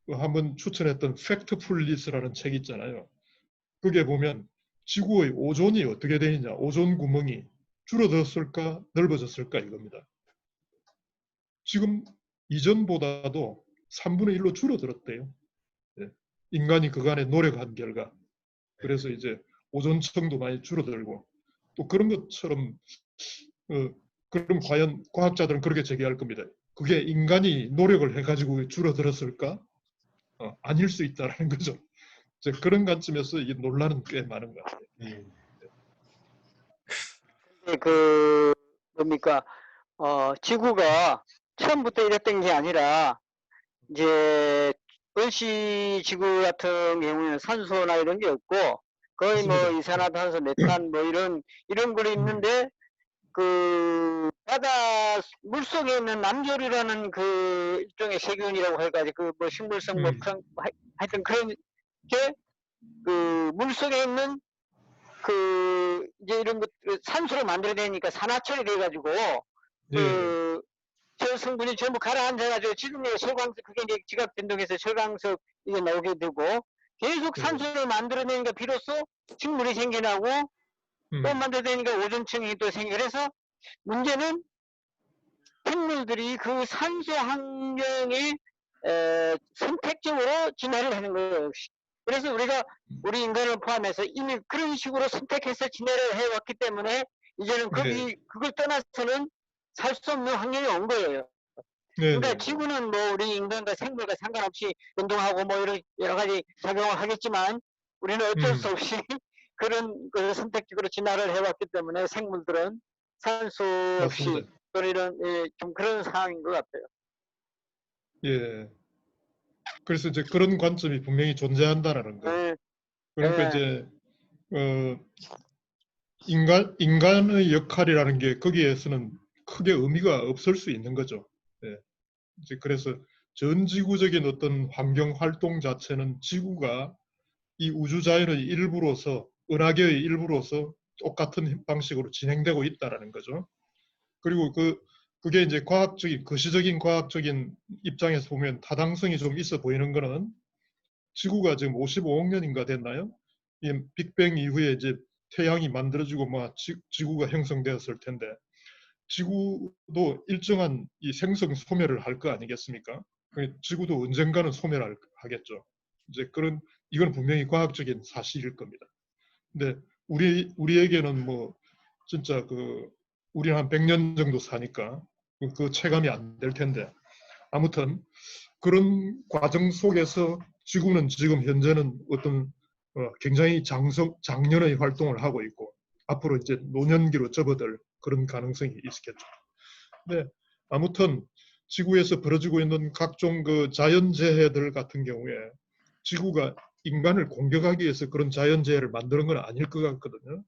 한번 추천했던 팩트풀리스라는 책 있잖아요. 그게 보면 지구의 오존이 어떻게 되느냐, 오존 구멍이 줄어들었을까, 넓어졌을까 이겁니다. 지금 이전보다도 3분의 1로 줄어들었대요. 네. 인간이 그간에 노력한 결과. 그래서 이제 오존층도 많이 줄어들고 또 그런 것처럼 그럼 과연 과학자들은 그렇게 제기할 겁니다. 그게 인간이 노력을 해가지고 줄어들었을까? 아닐 수 있다라는 거죠. 이제 그런 관점에서 이 논란은 꽤 많은 것 같아요. 예. 그 뭡니까 지구가 처음부터 이랬던 게 아니라 이제 원시 지구 같은 경우에는 산소나 이런 게 없고 거의 뭐 맞습니다. 이산화탄소, 메탄 뭐 이런 거 있는데 그 바다 물속에 있는 남조류라는 그 일종의 세균이라고 해가지고 그 뭐 식물성 뭐 그런 하여튼 그런 게 그 물속에 있는 그 이제 이런 것 산소로 만들어내니까 산화철이 돼가지고 예, 저 성분이 전부 가라앉아가지고 지금 철광석 그게 이제 지각 변동해서 철광석 이게 나오게 되고 계속 예. 산소를 만들어내니까 비로소 식물이 생겨나고 또 만들어내니까 오존층이 또 생겨. 그래서 문제는 생물들이 그 산소 환경에 선택적으로 진화를 하는 거예요. 그래서 우리가 우리 인간을 포함해서 이미 그런 식으로 선택해서 진화를 해왔기 때문에 이제는 그걸 떠나서는 살 수 없는 환경이 온 거예요. 그러니까 지구는 뭐 우리 인간과 생물과 상관없이 운동하고 뭐 이런 여러 가지 작용을 하겠지만 우리는 어쩔 수 없이 그런 걸 선택적으로 진화를 해왔기 때문에 생물들은 산소 없이 맞습니다. 또는 이런 좀 그런 상황인 것 같아요. 예. 그래서 이제 그런 관점이 분명히 존재한다라는 거. 그러니까 이제 인간의 역할이라는 게 거기에서는 크게 의미가 없을 수 있는 거죠. 예. 이제 그래서 전 지구적인 어떤 환경 활동 자체는 지구가 이 우주 자연의 일부로서 은하계의 일부로서 똑같은 방식으로 진행되고 있다라는 거죠. 그리고 그게 이제 거시적인 과학적인 입장에서 보면 타당성이 좀 있어 보이는 거는 지구가 지금 55억 년인가 됐나요? 이 빅뱅 이후에 이제 태양이 만들어지고 지구가 형성되었을 텐데 지구도 일정한 이 생성 소멸을 할 거 아니겠습니까? 지구도 언젠가는 소멸하겠죠. 이제 이건 분명히 과학적인 사실일 겁니다. 근데 우리에게는 진짜 우리는 한 100년 정도 사니까 그 체감이 안 될 텐데 아무튼 그런 과정 속에서 지구는 지금 현재는 어떤 굉장히 장년의 활동을 하고 있고 앞으로 이제 노년기로 접어들 그런 가능성이 있겠죠. 네, 아무튼 지구에서 벌어지고 있는 각종 자연재해들 같은 경우에 지구가 인간을 공격하기 위해서 그런 자연재해를 만드는 건 아닐 것 같거든요.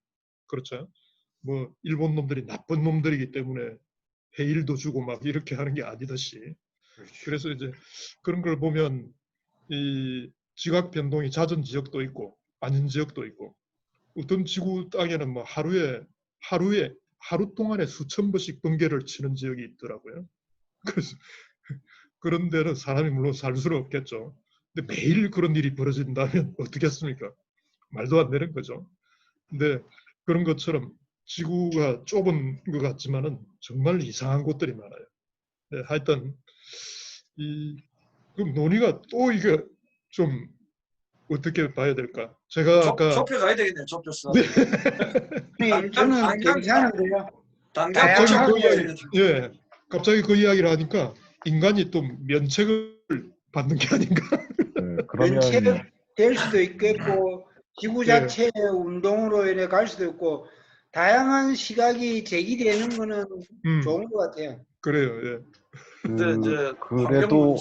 그렇죠? 일본 놈들이 나쁜 놈들이기 때문에 해일도 주고 막 이렇게 하는 게 아니듯이. 그래서 이제 그런 걸 보면 이 지각 변동이 잦은 지역도 있고 아닌 지역도 있고 어떤 지구 땅에는 하루 동안에 수천 번씩 번개를 치는 지역이 있더라고요. 그래서 그런 데는 사람이 물론 살 수는 없겠죠. 근데 매일 그런 일이 벌어진다면 어떻겠습니까? 말도 안 되는 거죠. 근데 그런 것처럼 지구가 좁은 것 같지만은 정말 이상한 곳들이 많아요. 네, 하여튼 그 논의가 또 이게 좀 어떻게 봐야 될까? 제가 아까 좁혀가야 되겠네요. 좁혀서. 네. 네, 저는 괜찮은데요. 당장 갑자기 다양하게 그 이야기, 예, 갑자기 그 이야기를 하니까 인간이 또 면책을 받는 게 아닌가? 그러면 면책될 수도 있겠고 지구 예. 자체의 운동으로 인해 갈 수도 있고 다양한 시각이 제기되는 거는 좋은 것 같아요. 그래요. 예. 근데 이제 그래도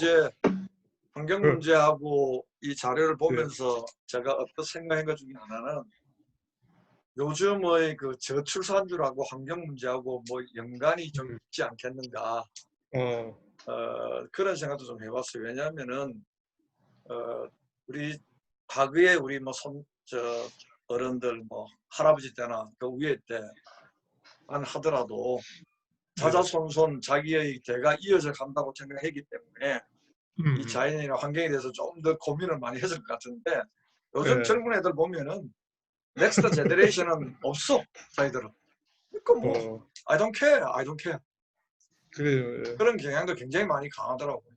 환경 문제하고 이 자료를 보면서 네. 제가 어떤 생각한 것 중에 하나는 요즘의 그 저출산율하고 환경 문제하고 뭐 연관이 좀 있지 않겠는가 그런 생각도 좀 해봤어요. 왜냐하면은 우리 과거에 우리 뭐 어른들 뭐 할아버지 때나 그 위에 때만 하더라도 자자손손 자기의 대가 이어져 간다고 생각했기 때문에 이 자연이나 환경에 대해서 좀 더 고민을 많이 했을 것 같은데 요즘 네. 젊은 애들 보면은 넥스트 제너레이션은 없어. 자기들은. 그러니까 뭐 I don't care, I don't care. 그래요. 예. 그런 경향도 굉장히 많이 강하더라고요.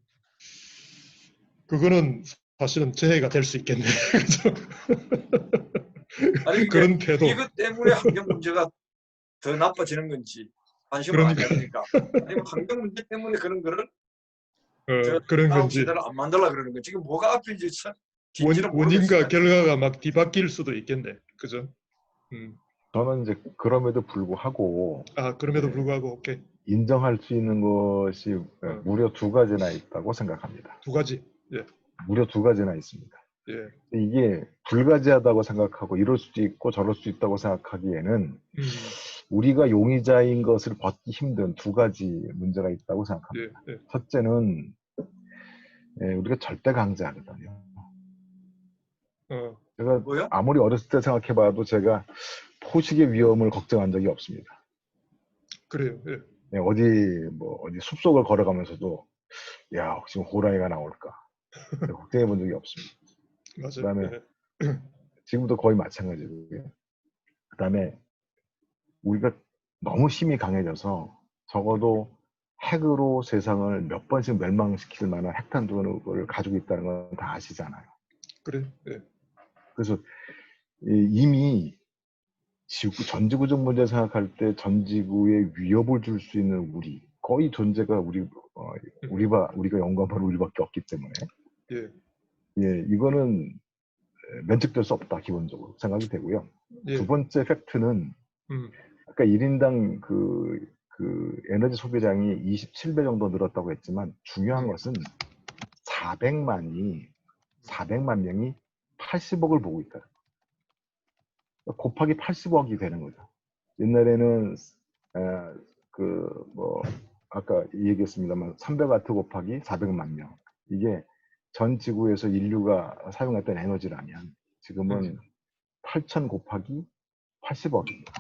그거는 사실은 재해가 될 수 있겠네. 그죠? 아니 그런 근데 태도. 이것 때문에 환경 문제가 더 나빠지는 건지 관심을 안 가지니까 아니면 환경 문제 때문에 그런 거를 그런 다음 건지 시대를 안 만들라 그러는 거 지금 뭐가 앞인지 진지는 모르겠어요. 원인과 결과가 막 뒤바뀔 수도 있겠네. 그죠? 저는 이제 그럼에도 불구하고 그럼에도 불구하고 오케이. 인정할 수 있는 것이 무려 두 가지나 있다고 생각합니다. 두 가지. 예. 무려 두 가지나 있습니다. 예. 이게 불가지하다고 생각하고 이럴 수도 있고 저럴 수도 있다고 생각하기에는 우리가 용의자인 것을 벗기 힘든 두 가지 문제가 있다고 생각합니다. 예. 예. 첫째는 우리가 절대 강제하거든요. 제가 뭐요? 아무리 어렸을 때 생각해봐도 제가 포식의 위험을 걱정한 적이 없습니다. 그래요. 예. 네, 어디 숲속을 걸어가면서도 야 혹시 호랑이가 나올까 걱정해 본 적이 없습니다. 맞아요. 그다음에 예. 지금도 거의 마찬가지고요. 그다음에 우리가 너무 힘이 강해져서 적어도 핵으로 세상을 몇 번씩 멸망시킬 만한 핵탄두를 가지고 있다는 건 다 아시잖아요. 그래. 예. 그래서 이미 전지구적 문제 생각할 때 전지구에 위협을 줄 수 있는 우리 거의 존재가 우리가 연구한 우리밖에 없기 때문에 이거는 면책될 수 없다 기본적으로 생각이 되고요. 예. 두 번째 팩트는 아까 1인당 그 에너지 소비량이 27배 정도 늘었다고 했지만 중요한 것은 400만 명이 80억을 보고 있다. 곱하기 80억이 되는 거죠. 옛날에는 아까 얘기했습니다만 300와트 곱하기 400만 명. 이게 전 지구에서 인류가 사용했던 에너지라면 지금은 8,000 곱하기 80억입니다.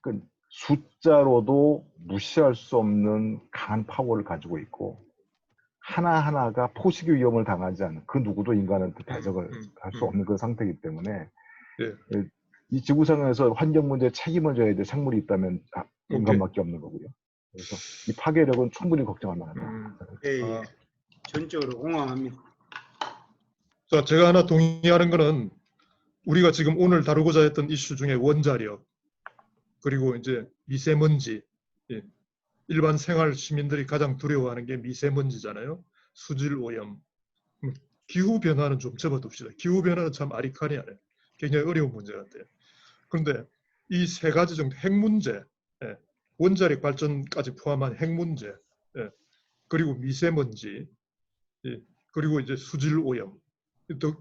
그 숫자로도 무시할 수 없는 강한 파워를 가지고 있고 하나하나가 포식의 위험을 당하지 않는 그 누구도 인간한테 대적을 할 수 없는 그 상태이기 때문에 이 지구상에서 환경 문제에 책임을 져야 될 생물이 있다면 인간밖에 없는 거고요. 그래서 이 파괴력은 충분히 걱정할 만하다. 예. 전적으로 공감합니다. 자, 제가 하나 동의하는 거는 우리가 지금 오늘 다루고자 했던 이슈 중에 원자력 그리고 이제 미세먼지 일반 생활 시민들이 가장 두려워하는 게 미세먼지잖아요. 수질 오염. 기후 변화는 좀 접어둡시다. 기후 변화는 참 아리까리하네. 굉장히 어려운 문제 같아요. 그런데 이 세 가지 정도 핵 문제, 원자력 발전까지 포함한 핵 문제, 그리고 미세먼지, 그리고 이제 수질 오염.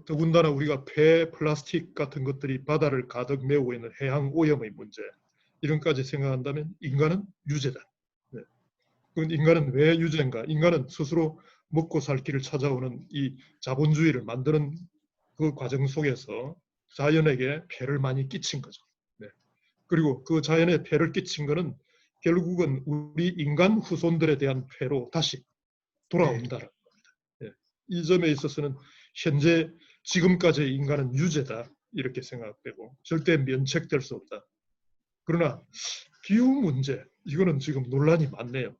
더군다나 우리가 폐, 플라스틱 같은 것들이 바다를 가득 메우고 있는 해양 오염의 문제 이런까지 생각한다면 인간은 유죄다. 그럼 인간은 왜 유죄인가? 인간은 스스로 먹고 살 길을 찾아오는 이 자본주의를 만드는 그 과정 속에서 자연에게 폐를 많이 끼친 거죠. 그리고 그 자연에 폐를 끼친 거는 결국은 우리 인간 후손들에 대한 폐로 다시 돌아온다는 겁니다. 이 점에 있어서는 현재 지금까지의 인간은 유죄다 이렇게 생각되고 절대 면책될 수 없다. 그러나 기후 문제 이거는 지금 논란이 많네요.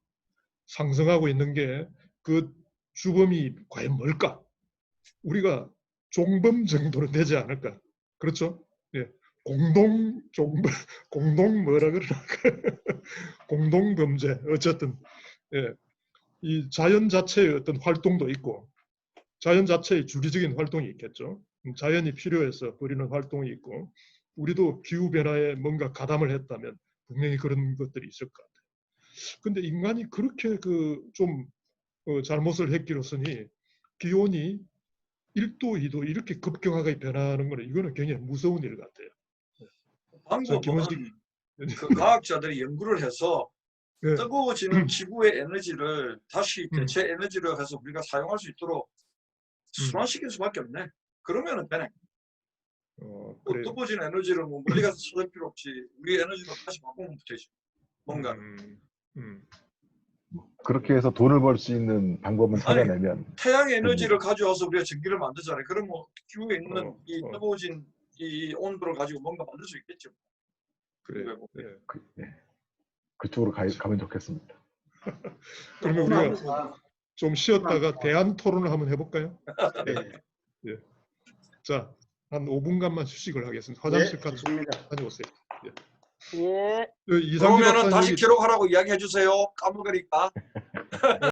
상승하고 있는 게 그 주범이 과연 뭘까? 우리가 종범 정도는 되지 않을까. 그렇죠? 예. 공동 종범, 공동 뭐라 그러나 공동 범죄. 어쨌든 예. 이 자연 자체의 어떤 활동도 있고 자연 자체의 주기적인 활동이 있겠죠. 자연이 필요해서 벌이는 활동이 있고 우리도 기후 변화에 뭔가 가담을 했다면 분명히 그런 것들이 있을 것 같아요. 근데 인간이 그렇게 좀 잘못을 했기로서니 기온이 1도, 2도 이렇게 급격하게 변하는 거는 이거는 굉장히 무서운 일 같아요. 자, 김원식. 방법은 그 과학자들이 연구를 해서 네. 뜨거워지는 지구의 에너지를 다시 음. 대체 에너지로 해서 우리가 사용할 수 있도록 순환시킬 수밖에 없네. 그러면은 되네. 그래요. 뜨거워진 에너지를 뭐 멀리 가서 찾을 필요 없이 우리 에너지로 다시 바꾸면 되지. 뭔가. 그렇게 해서 돈을 벌 수 있는 방법은 찾아내면 태양 에너지를 가져와서 우리가 전기를 만들잖아요. 그럼 뭐 기후에 있는 이 뜨거워진 이 온도를 가지고 뭔가 만들 수 있겠죠. 그래요. 뭐. 네. 그쪽으로 가면 좋겠습니다. 그러면 우리가 좀 쉬었다가 대안 토론을 한번 해볼까요? 네. 자, 한 5분간만 휴식을 하겠습니다. 화장실 갔다 다녀오세요. 예. 이상기 그러면은 다시 박사님이 기록하라고 이야기해 주세요. 까먹으니까.